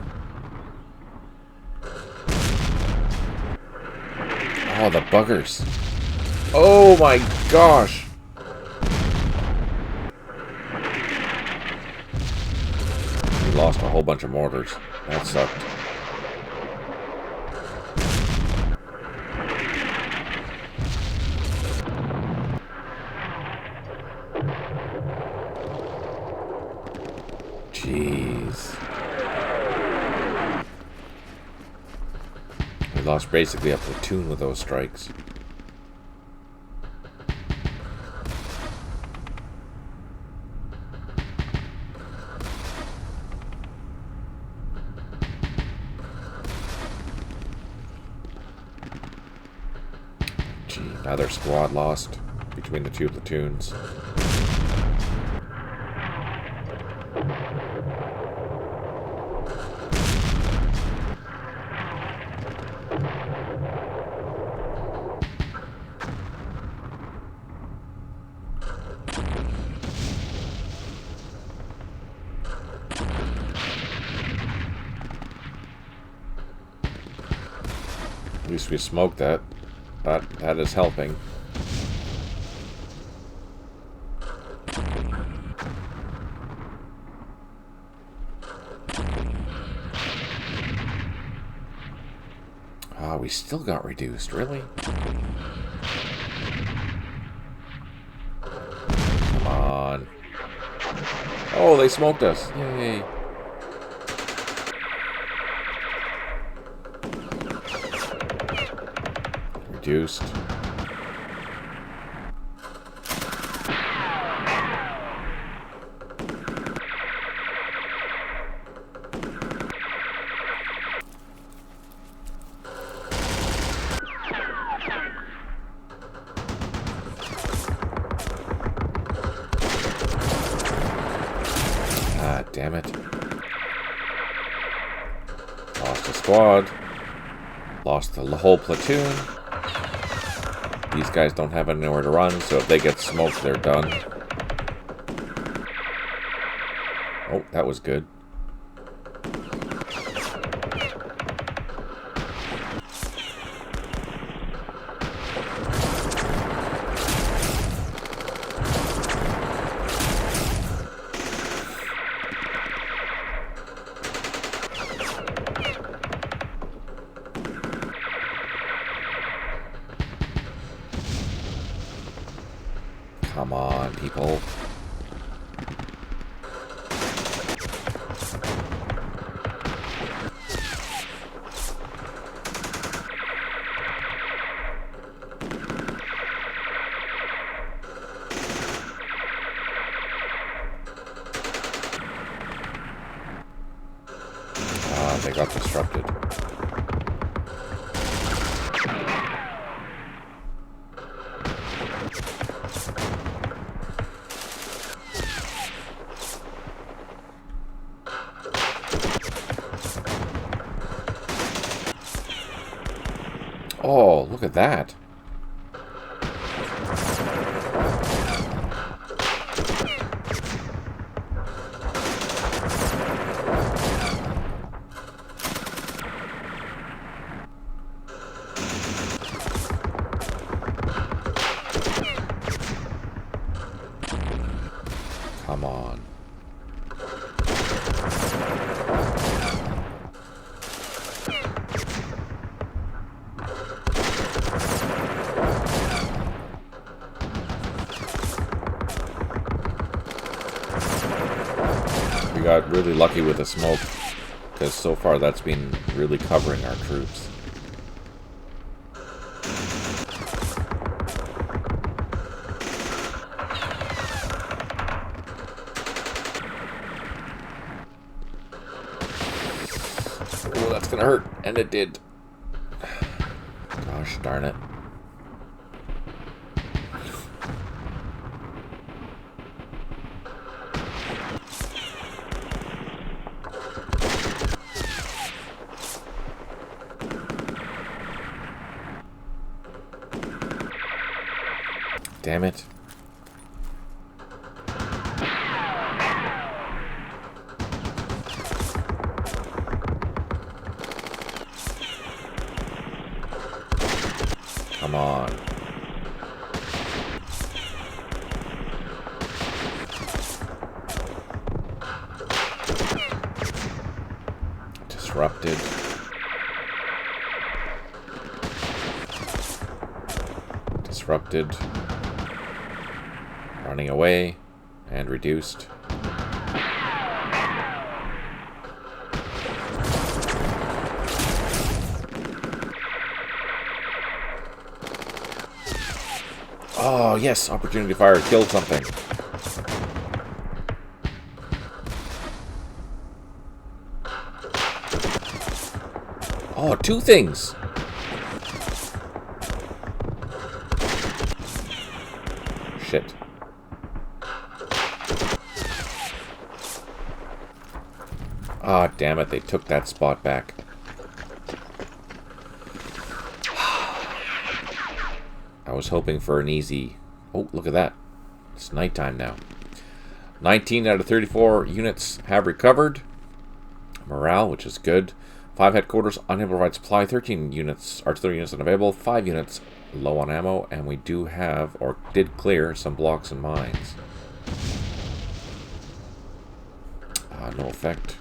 Oh, the buggers. Oh my gosh. We lost a whole bunch of mortars. That sucked. Jeez. We lost basically a platoon with those strikes. Gee, another squad lost between the two platoons. At least we smoked that. That is helping. Ah, we still got reduced, really? Come on. Oh, they smoked us. Yay. Reduced. Ah, damn it. Lost a squad. Lost the whole platoon. These guys don't have anywhere to run, so if they get smoked, they're done. Oh, that was good. Come on, people. Ah, they got disrupted. Oh, look at that. Come on. We got really lucky with the smoke, because so far that's been really covering our troops. Oh, that's gonna hurt, and it did. Gosh darn it. Damn it. Come on. Disrupted. Disrupted. Running away and reduced. Oh, yes, opportunity fire killed something. Oh, two things. Shit. Ah, damn it, they took that spot back. I was hoping for an easy... Oh, look at that. It's nighttime now. 19 out of 34 units have recovered. Morale, which is good. 5 headquarters, unable to provide supply. 13 units, artillery units unavailable. 5 units low on ammo. And we do have, or did clear, some blocks and mines. No effect.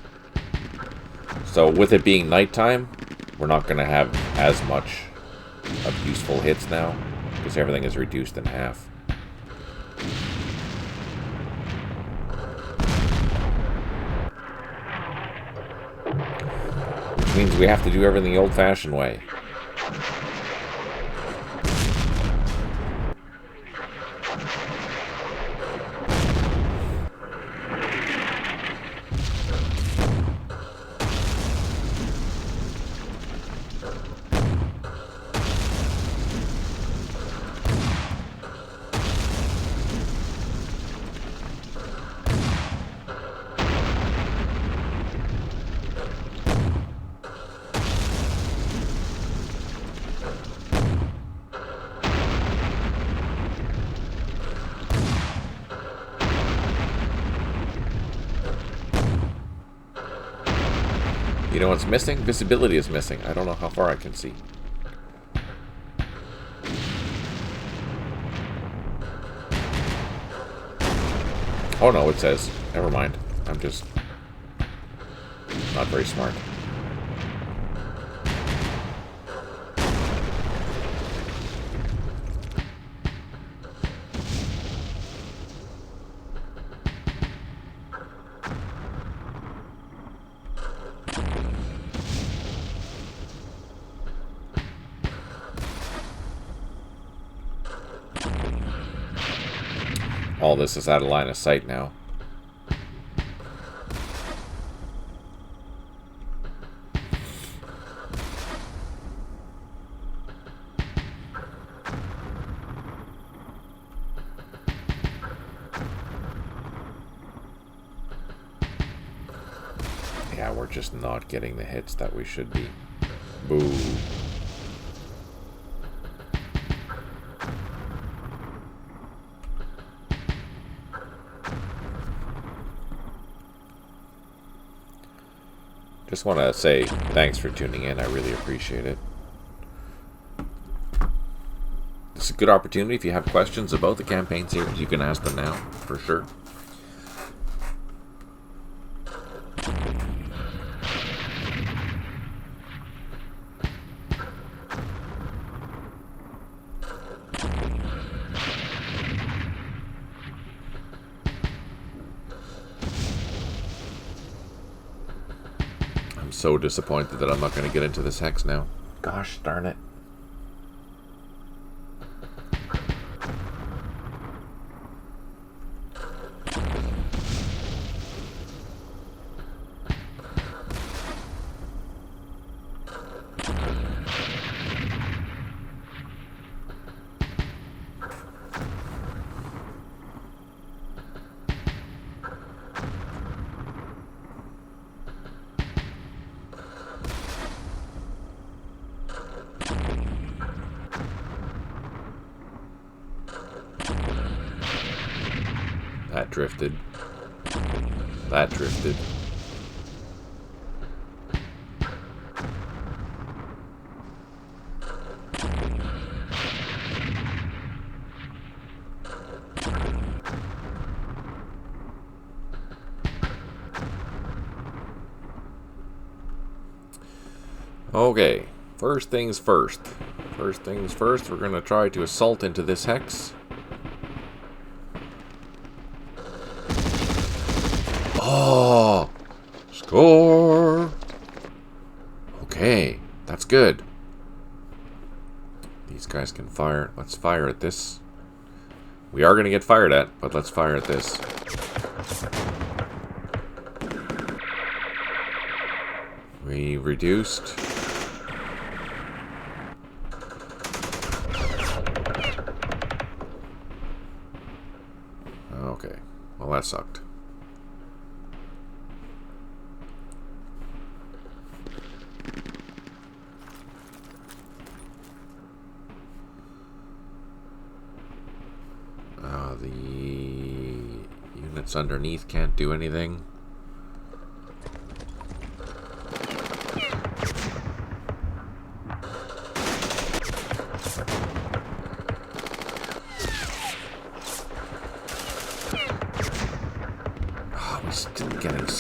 So with it being nighttime, we're not going to have as much of useful hits now, because everything is reduced in half. Which means we have to do everything the old-fashioned way. You know what's missing? Visibility is missing. I don't know how far I can see. Oh no, it says. Never mind. I'm just not very smart. All this is out of line of sight now. Yeah, we're just not getting the hits that we should be. Boo. Just want to say thanks for tuning in. I really appreciate it. This is a good opportunity. If you have questions about the campaign series, you can ask them now, for sure. So disappointed that I'm not going to get into this hex now. Gosh darn it. That drifted. That drifted. Okay, first things first. First things first, we're going to try to assault into this hex. Oh! Score! Okay, that's good. These guys can fire. Let's fire at this. We are going to get fired at, but let's fire at this. We reduced. Okay, well that sucked. The units underneath can't do anything.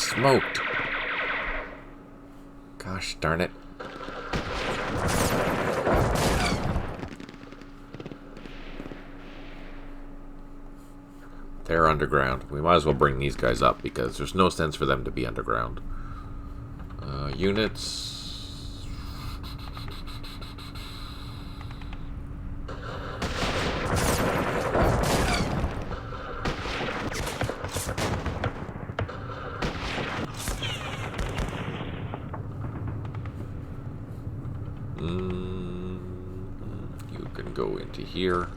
smoked. Gosh darn it. They're underground. We might as well bring these guys up because there's no sense for them to be underground. Units. You can go into here.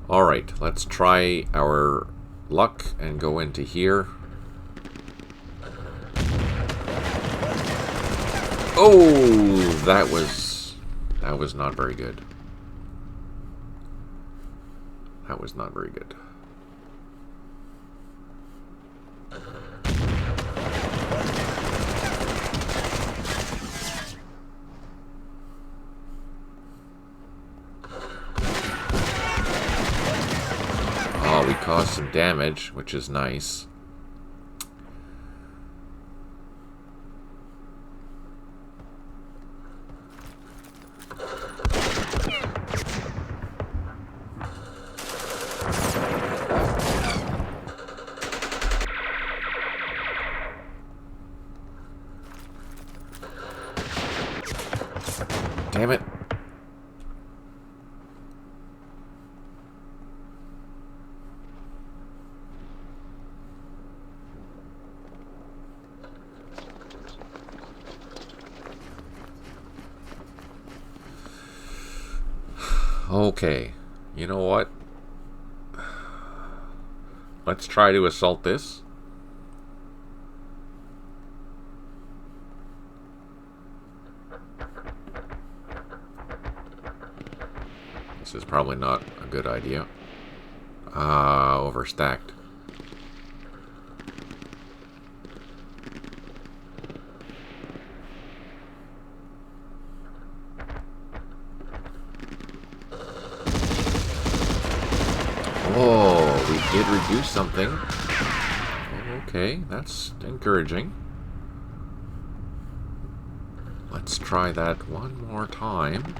Alright, let's try our luck and go into here. Oh, that was not very good. That was not very good. We caused some damage, which is nice. Damn it. Okay, you know what? Let's try to assault this. This is probably not a good idea. Overstacked. Oh, we did reduce something. Okay, that's encouraging. Let's try that one more time.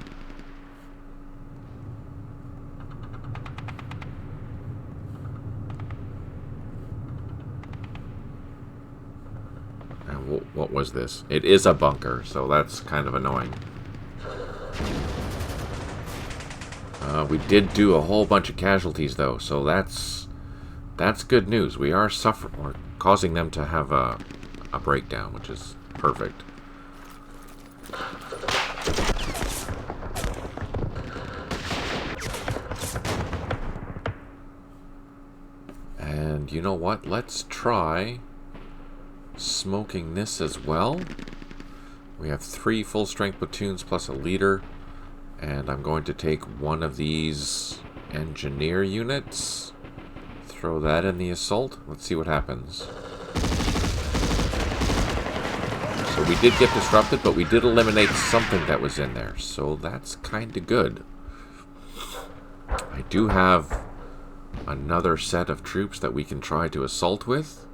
And what was this? It is a bunker, so that's kind of annoying. We did do a whole bunch of casualties, though, so that's good news. We are we're causing them to have a breakdown, which is perfect. And you know what? Let's try smoking this as well. We have 3 full-strength platoons plus a leader. And I'm going to take one of these engineer units, throw that in the assault. Let's see what happens. So we did get disrupted, but we did eliminate something that was in there. So that's kind of good. I do have another set of troops that we can try to assault with.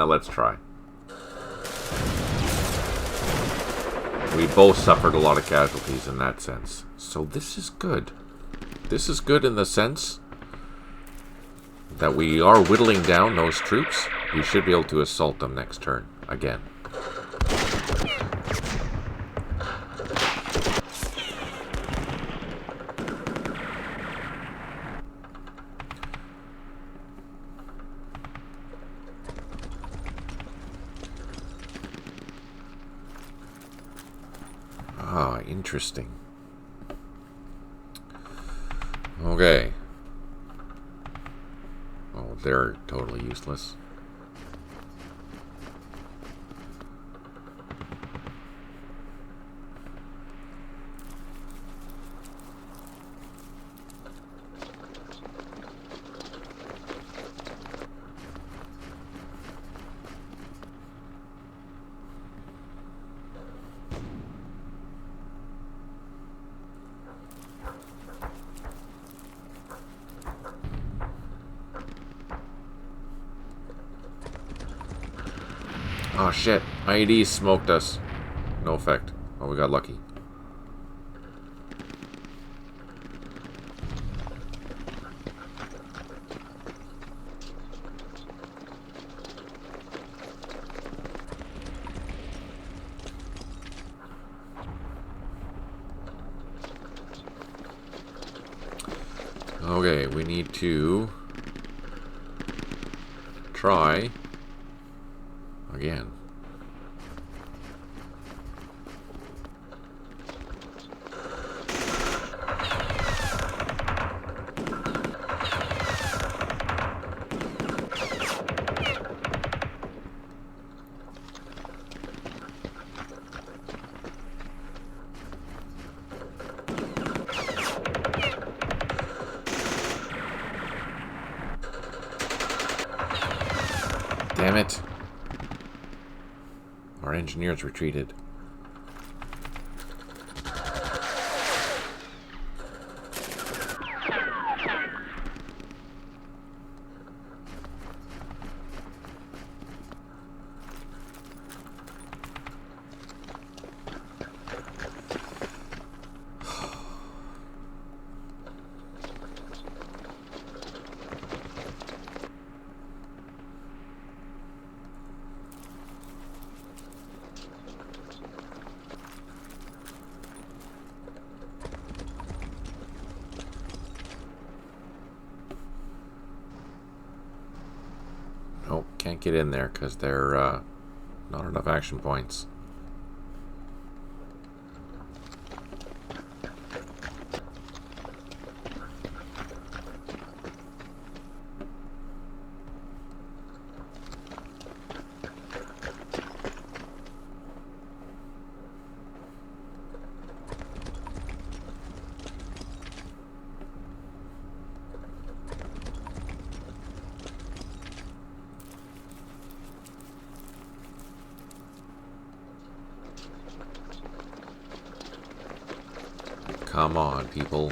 Let's try. We both suffered a lot of casualties in that sense. So this is good. This is good in the sense that we are whittling down those troops. We should be able to assault them next turn again. Interesting. Okay. Oh, they're totally useless. Oh shit, IEDs smoked us. No effect. Oh, we got lucky. Okay, we need to try again. Damn it. Our engineers retreated. Nope, can't get in there because there are not enough action points. Come on, people.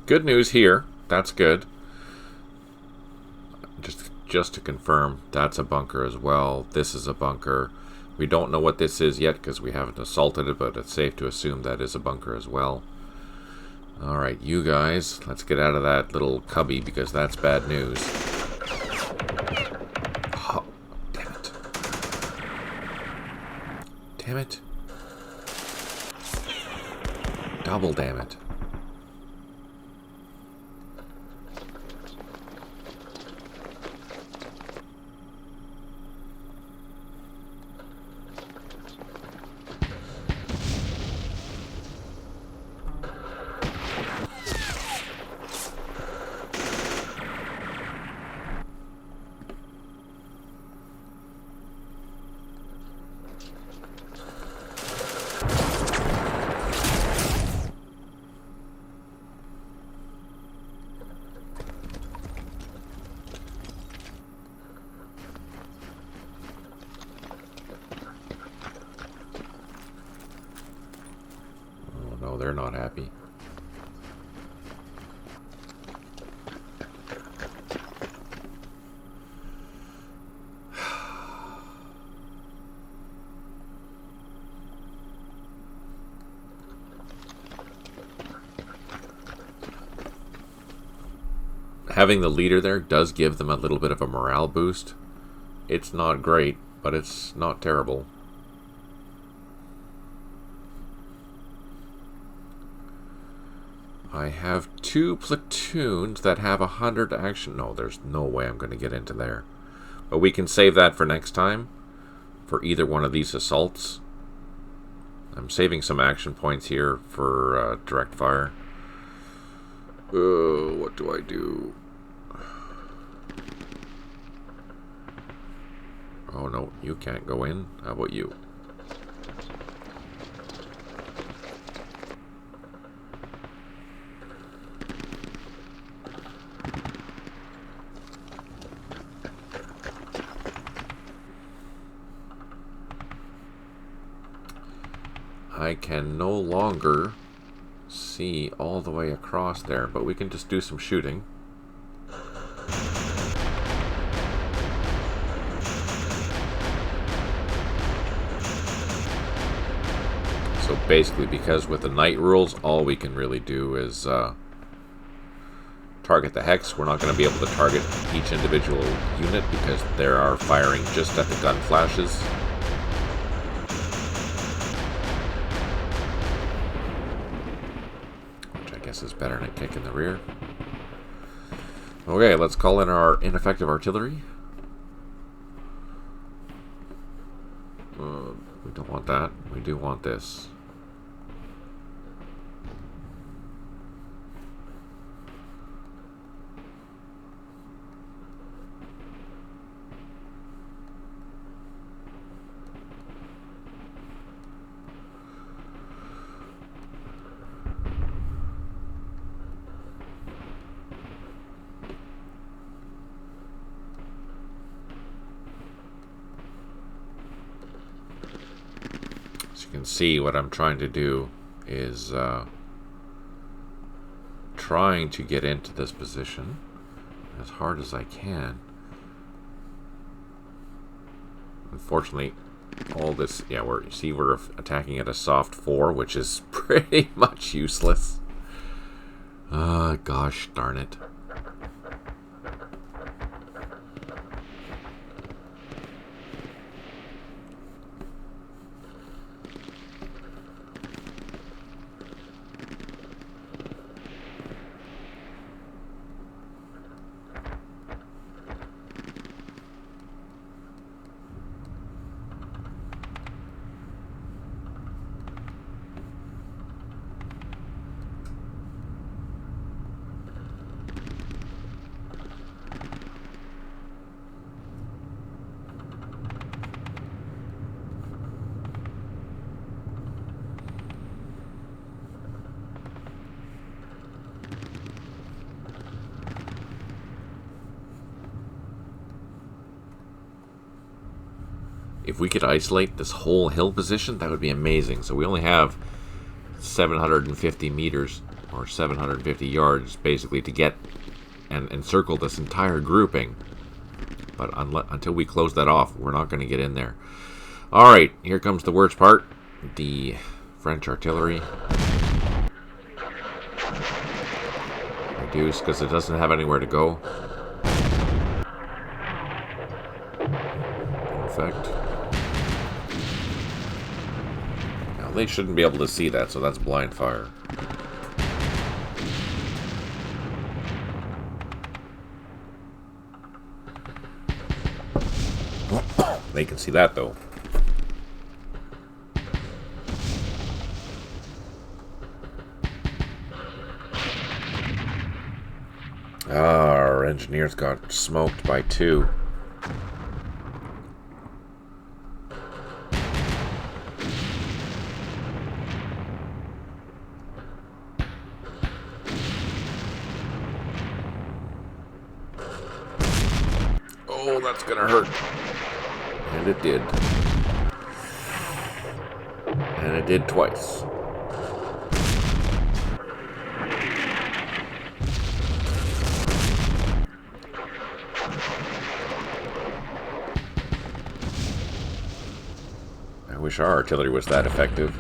Good news here. That's good. Just to confirm, that's a bunker as well. This is a bunker. We don't know what this is yet because we haven't assaulted it, but it's safe to assume that is a bunker as well. Alright, you guys, let's get out of that little cubby because that's bad news. Oh, damn it. Damn it. Double damn it. They're not happy. Having the leader there does give them a little bit of a morale boost. It's not great, but it's not terrible. I have 2 platoons that have 100 action. No, there's no way I'm going to get into there. But we can save that for next time. For either one of these assaults. I'm saving some action points here for direct fire. What do I do? Oh no, you can't go in. How about you? I can no longer see all the way across there, but we can just do some shooting. So basically, because with the night rules, all we can really do is target the hex. We're not going to be able to target each individual unit because they are firing just at the gun flashes. Which I guess is better than a kick in the rear. Okay, let's call in our ineffective artillery. We don't want that. We do want this. You can see what I'm trying to do is trying to get into this position as hard as I can. Unfortunately, all this, yeah, we're attacking at a soft 4, which is pretty much useless. Gosh darn it. If we could isolate this whole hill position, that would be amazing. So we only have 750 meters or 750 yards basically to get and encircle this entire grouping. But until we close that off, we're not going to get in there. All right, here comes the worst part. The French artillery. Reduce because it doesn't have anywhere to go. Perfect. They shouldn't be able to see that, so that's blind fire. They can see that, though. Our engineers got smoked by 2. Oh, that's gonna hurt. And it did. And it did twice. I wish our artillery was that effective.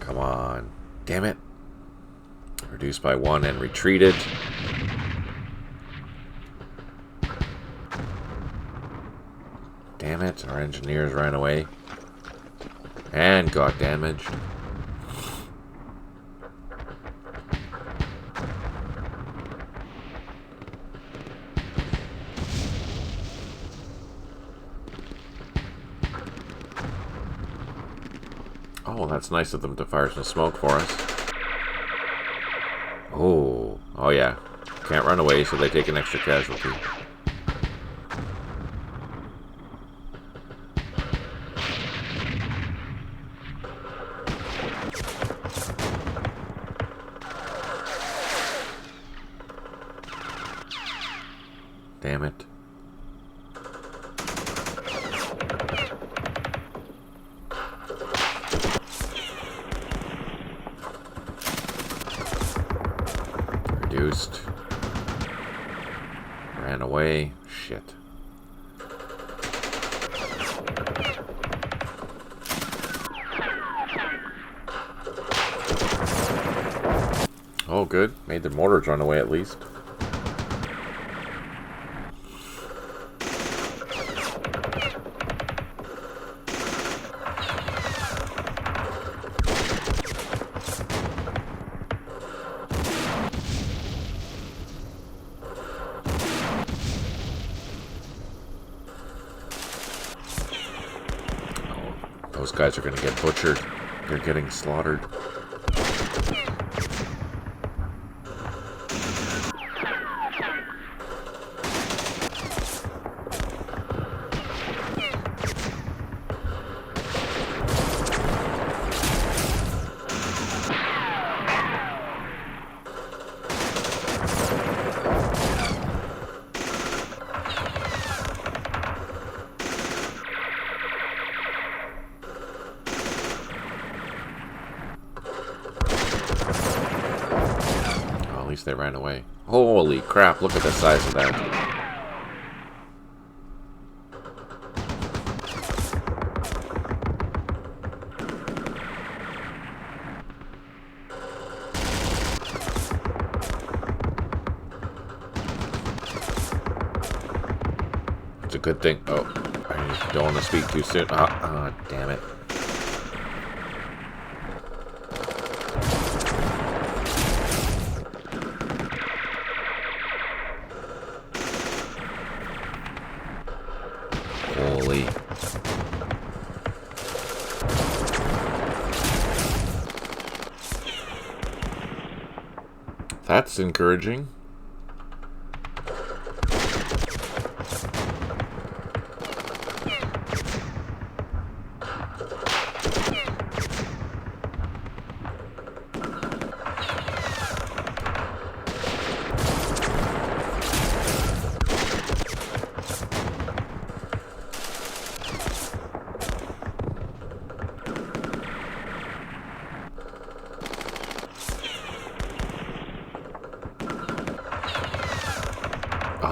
Come on. Damn it. Reduced by 1 and retreated. Damn it. Our engineers ran away. And got damaged. Oh, that's nice of them to fire some smoke for us. Oh yeah. Can't run away, so they take an extra casualty. Damn it. Reduced. Ran away. Shit. Oh, good. Made the mortars run away at least. Those guys are going to get butchered. They're getting slaughtered. At least they ran away. Holy crap, look at the size of that. It's a good thing. Oh, I don't want to speak too soon. Damn it. Holy. That's encouraging.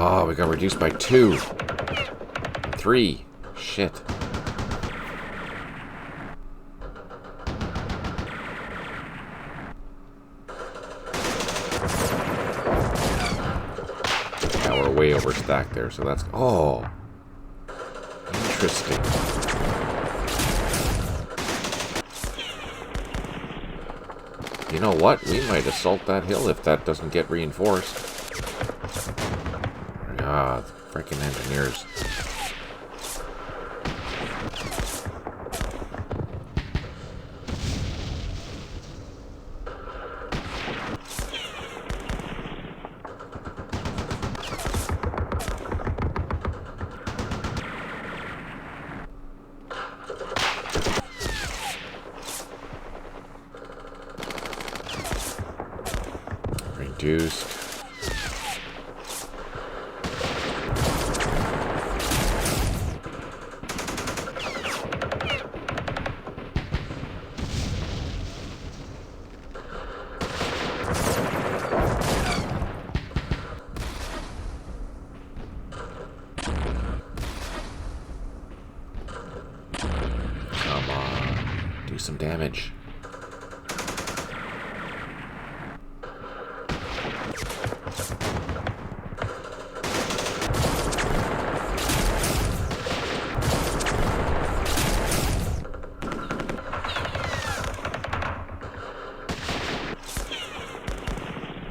Oh, we got reduced by 2. 3. Shit. Now we're way overstacked there, so that's... Oh. Interesting. You know what? We might assault that hill if that doesn't get reinforced. Ah, freaking engineers. Reduced. Come on, do some damage.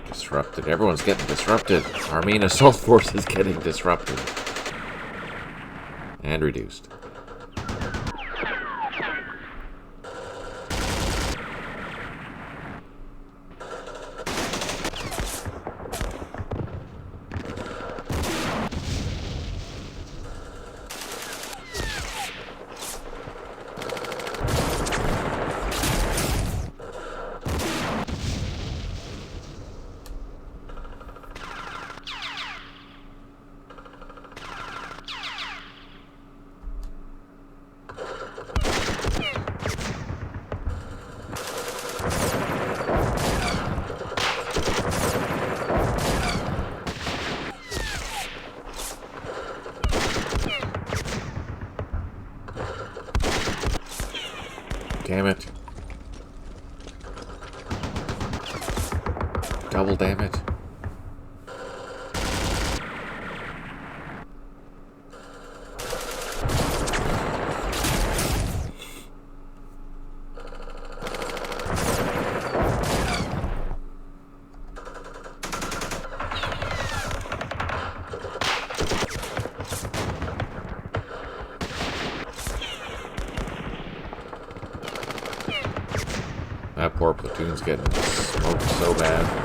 Disrupted. Everyone's getting disrupted. Armenian assault force is getting disrupted. And reduced. That poor platoon's getting smoked so bad.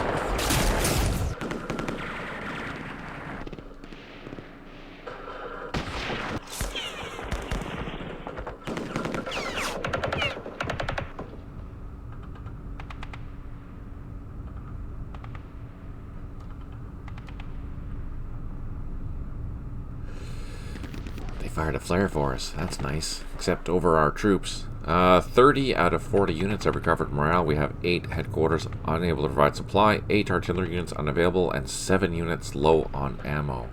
Fired a flare for us. That's nice. Except over our troops. 30 out of 40 units have recovered morale. We have 8 headquarters unable to provide supply, 8 artillery units unavailable, and 7 units low on ammo.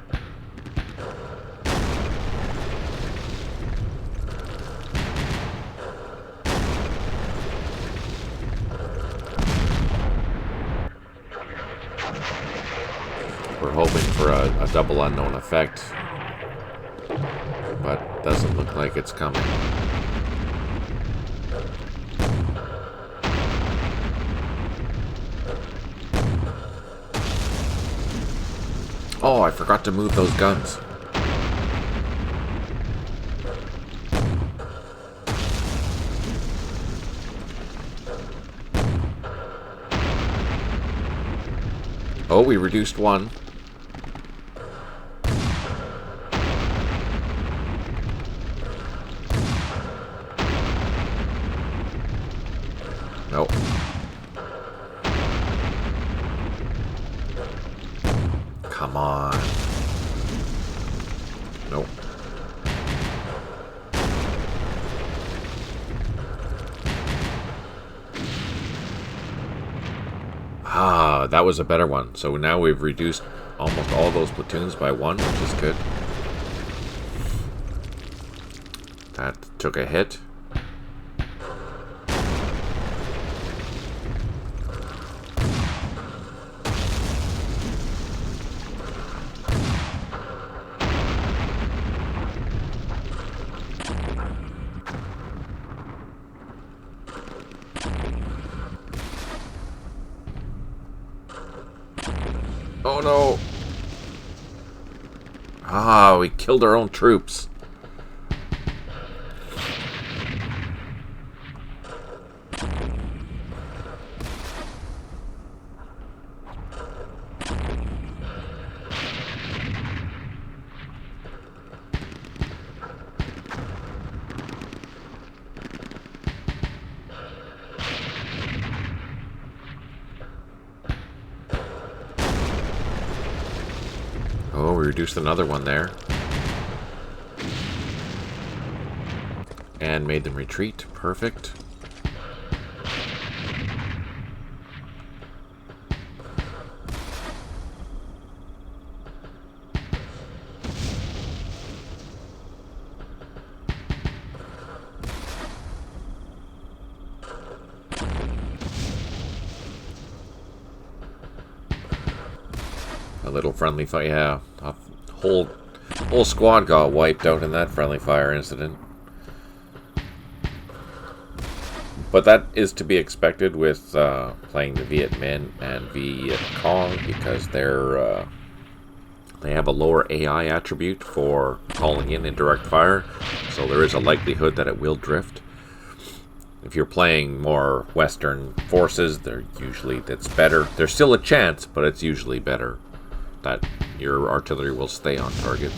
We're hoping for a double unknown effect, but doesn't look like it's coming. Oh, I forgot to move those guns. Oh, we reduced one. Nope. Come on. Nope. Ah, that was a better one. So now we've reduced almost all those platoons by one, which is good. That took a hit. Oh no! Ah, we killed our own troops. Oh, we reduced another one there. And made them retreat. Perfect. A little friendly fire, yeah. A whole squad got wiped out in that friendly fire incident. But that is to be expected with playing the Viet Minh and Viet Cong, because they have a lower AI attribute for calling in direct fire, so there is a likelihood that it will drift. If you're playing more Western forces, that's better. There's still a chance, but it's usually better that your artillery will stay on target.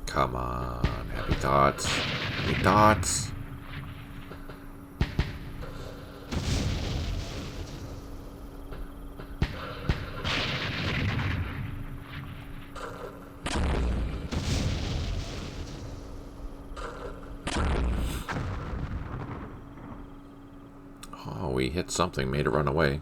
Come on, happy thoughts. Happy thoughts. Oh, we hit something, made it run away.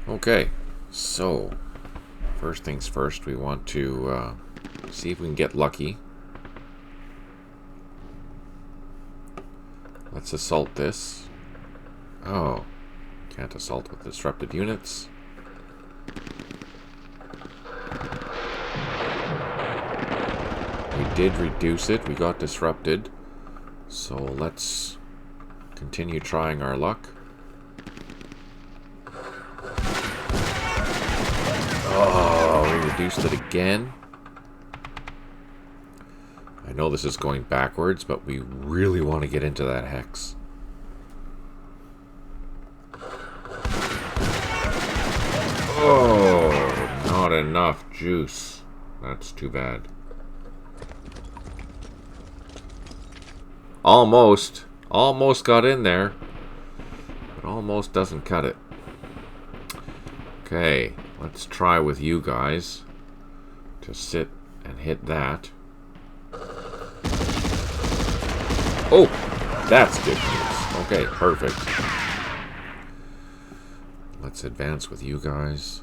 Okay, so first things first, we want to see if we can get lucky. Let's assault this. Oh, can't assault with disrupted units. We did reduce it. We got disrupted. So let's continue trying our luck. Oh, we reduced it again. I know this is going backwards, but we really want to get into that hex. Oh, not enough juice. That's too bad. Almost got in there, but almost doesn't cut it. Okay, let's try with you guys to sit and hit that. Oh, that's good news. Okay, perfect. Let's advance with you guys.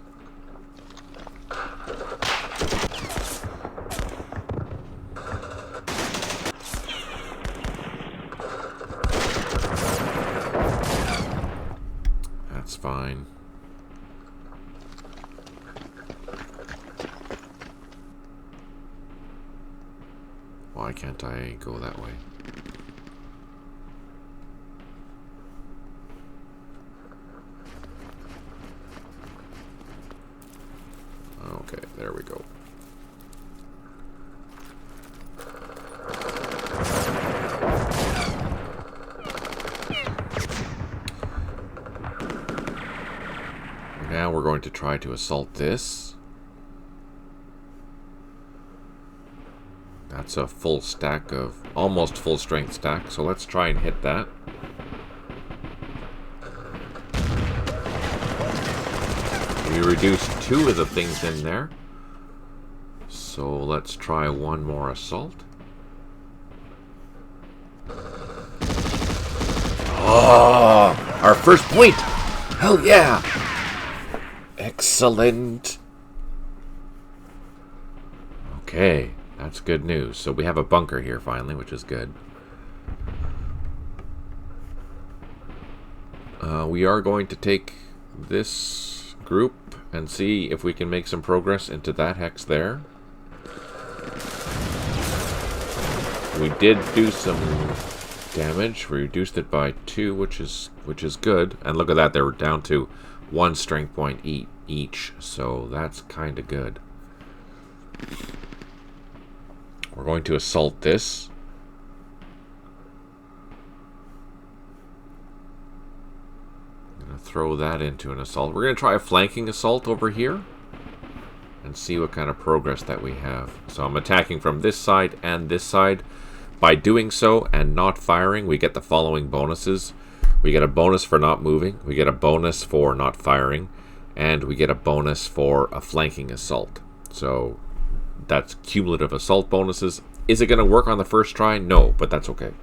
That's fine. Why can't I go that way? Okay, there we go. Now we're going to try to assault this. That's a full stack of, almost full strength stack, so let's try and hit that. We reduced 2 of the things in there. So let's try one more assault. Oh, our first point! Hell yeah! Excellent. Okay, that's good news. So we have a bunker here finally, which is good. We are going to take this group and see if we can make some progress into that hex there. We did do some damage. We reduced it by 2, which is good. And look at that, they were down to 1 strength point each, so that's kind of good. We're going to assault this. I'm going to throw that into an assault. We're going to try a flanking assault over here and see what kind of progress that we have. So I'm attacking from this side and this side. By doing so and not firing, we get the following bonuses. We get a bonus for not moving, we get a bonus for not firing, and we get a bonus for a flanking assault. So that's cumulative assault bonuses. Is it going to work on the first try? No, but that's okay.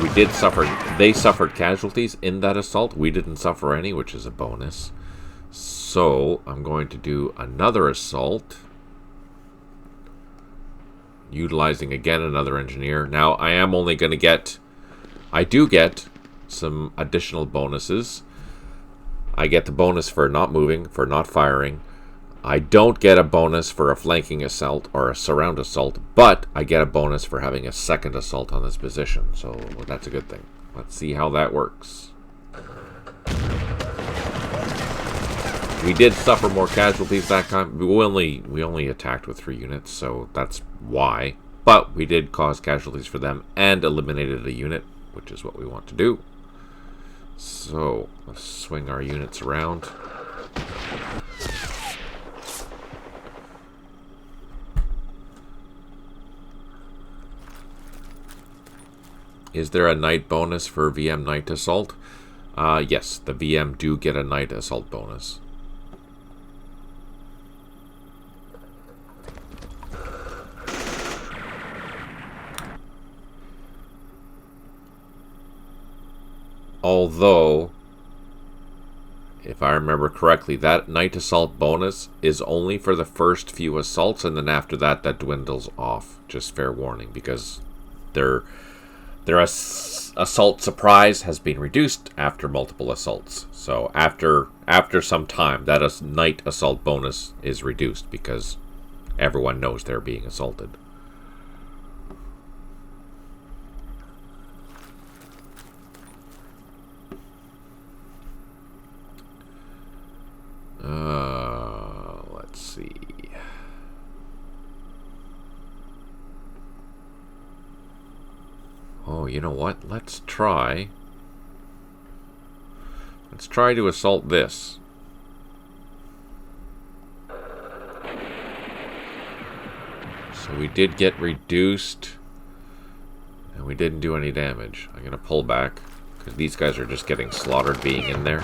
We did suffer, they suffered casualties in that assault. We didn't suffer any, which is a bonus. So I'm going to do another assault, utilizing again another engineer. Now I am only going to get, I do get some additional bonuses. I get the bonus for not moving, for not firing. I don't get a bonus for a flanking assault or a surround assault, but I get a bonus for having a second assault on this position. So that's a good thing. Let's see how that works. We did suffer more casualties that time. We only attacked with 3 units, so that's why. But we did cause casualties for them and eliminated a unit, which is what we want to do. So let's swing our units around. Is there a night bonus for VM night assault? Yes, the VM do get a night assault bonus. Although, if I remember correctly, that night assault bonus is only for the first few assaults, and then after that, that dwindles off. Just fair warning, because their assault surprise has been reduced after multiple assaults. So after some time, that night assault bonus is reduced because everyone knows they're being assaulted. Let's see. Oh, you know what? Let's try to assault this. So we did get reduced, and we didn't do any damage. I'm going to pull back, because these guys are just getting slaughtered being in there.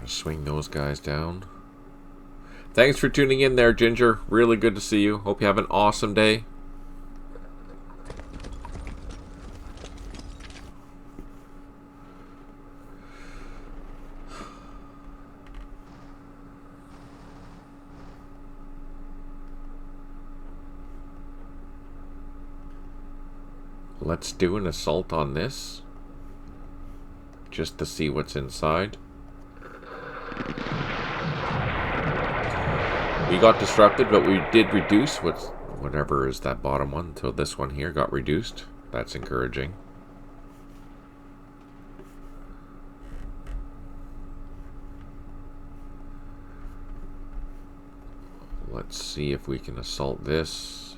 Swing those guys down. Thanks for tuning in there, Ginger. Really good to see you. Hope you have an awesome day. Let's do an assault on this, just to see what's inside. We got disrupted, but we did reduce whatever is that bottom one until this one here got reduced. That's encouraging. Let's see if we can assault this.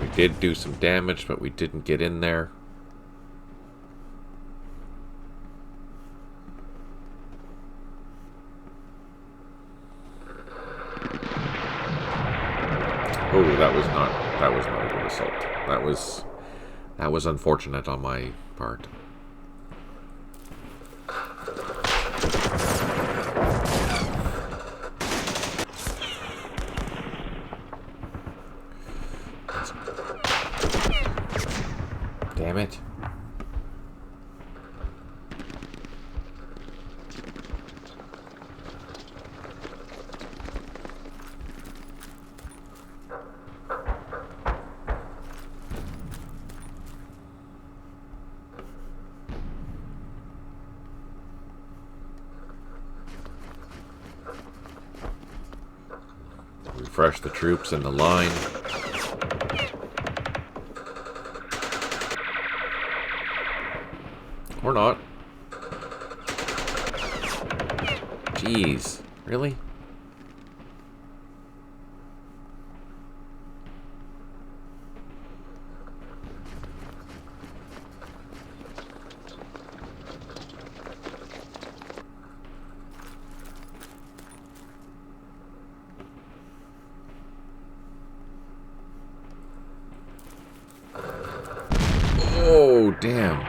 We did do some damage, but we didn't get in there. Oh, that was not a good assault. That was unfortunate on my part. Damn it. Refresh the troops in the line. Or not. Jeez. Really? Oh, damn.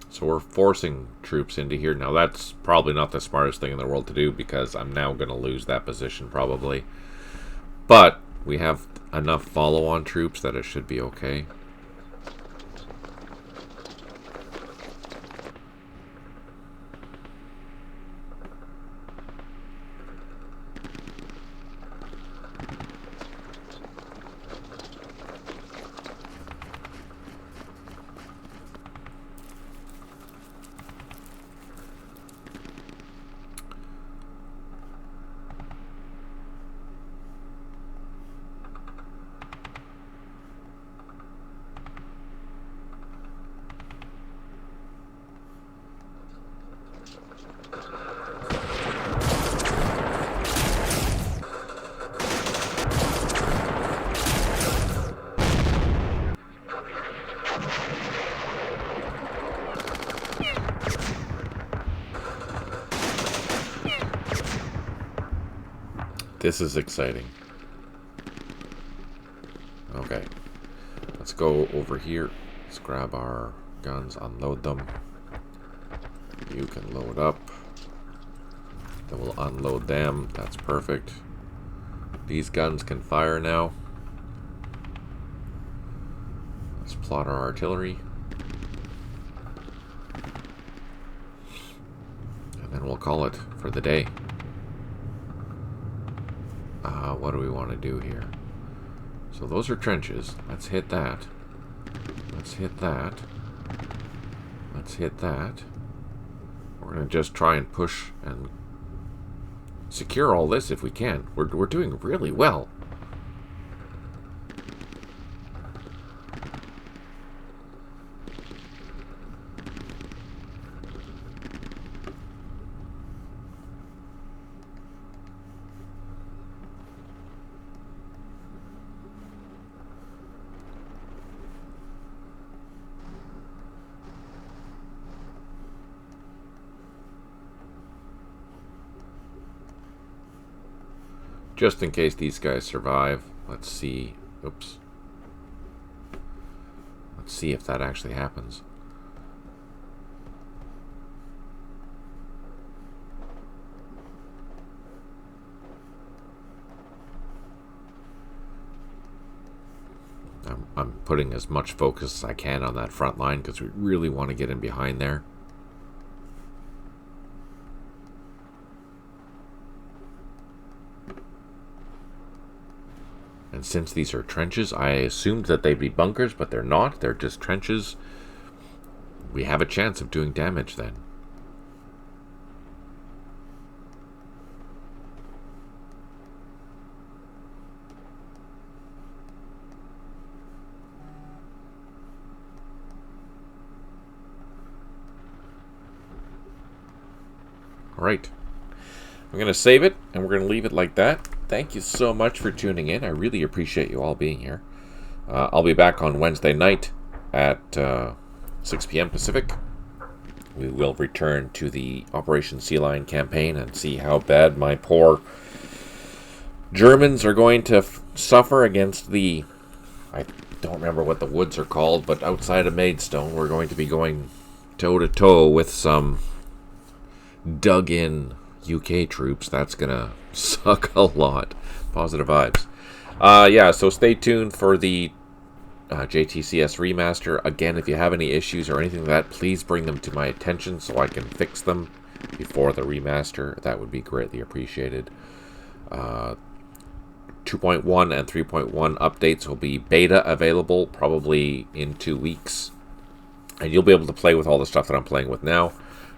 So we're forcing troops into here. Now that's probably not the smartest thing in the world to do, because I'm now going to lose that position probably. But we have enough follow-on troops that it should be okay. This is exciting. Okay. Let's go over here. Let's grab our guns, unload them. You can load up. Then we'll unload them. That's perfect. These guns can fire now. Let's plot our artillery. And then we'll call it for the day. What do we want to do here? So those are trenches. Let's hit that. Let's hit that. Let's hit that. We're going to just try and push and secure all this if we can. We're doing really well. Just in case these guys survive, let's see. Oops. Let's see if that actually happens. I'm putting as much focus as I can on that front line because we really want to get in behind there. And since these are trenches, I assumed that they'd be bunkers, but they're not. They're just trenches. We have a chance of doing damage then. All right. I'm going to save it, and we're going to leave it like that. Thank you so much for tuning in. I really appreciate you all being here. I'll be back on Wednesday night at 6 p.m. Pacific. We will return to the Operation Sea Lion campaign and see how bad my poor Germans are going to suffer against the... I don't remember what the woods are called, but outside of Maidstone, we're going to be going toe-to-toe with some dug-in UK troops. That's gonna suck a lot. Positive vibes. Yeah, so stay tuned for the JTCS remaster. Again, if you have any issues or anything like that, please bring them to my attention so I can fix them before the remaster. That would be greatly appreciated. 2.1 and 3.1 updates will be beta available probably in 2 weeks, and you'll be able to play with all the stuff that I'm playing with now.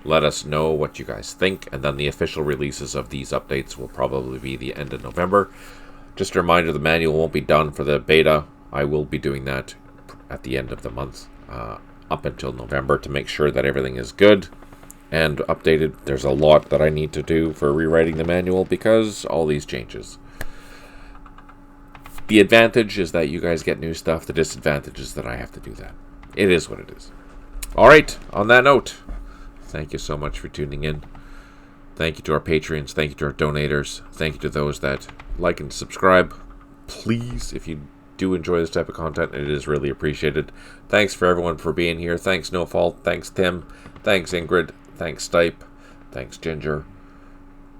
Let us know what you guys think, and then the official releases of these updates will probably be the end of November. Just a reminder, the manual won't be done for the beta. I will be doing that at the end of the month, up until November, to make sure that everything is good and updated. There's a lot that I need to do for rewriting the manual because all these changes. The advantage is that you guys get new stuff. The disadvantage is that I have to do that. It is what it is. All right, on that note, thank you so much for tuning in. Thank you to our Patreons. Thank you to our donators. Thank you to those that like and subscribe. Please, if you do enjoy this type of content, it is really appreciated. Thanks for everyone for being here. Thanks No Fault. Thanks Tim. Thanks Ingrid. Thanks Stipe. Thanks Ginger.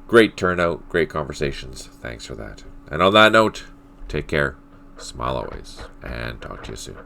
Great turnout. Great conversations. Thanks for that. And on that note, take care. Smile always. And talk to you soon.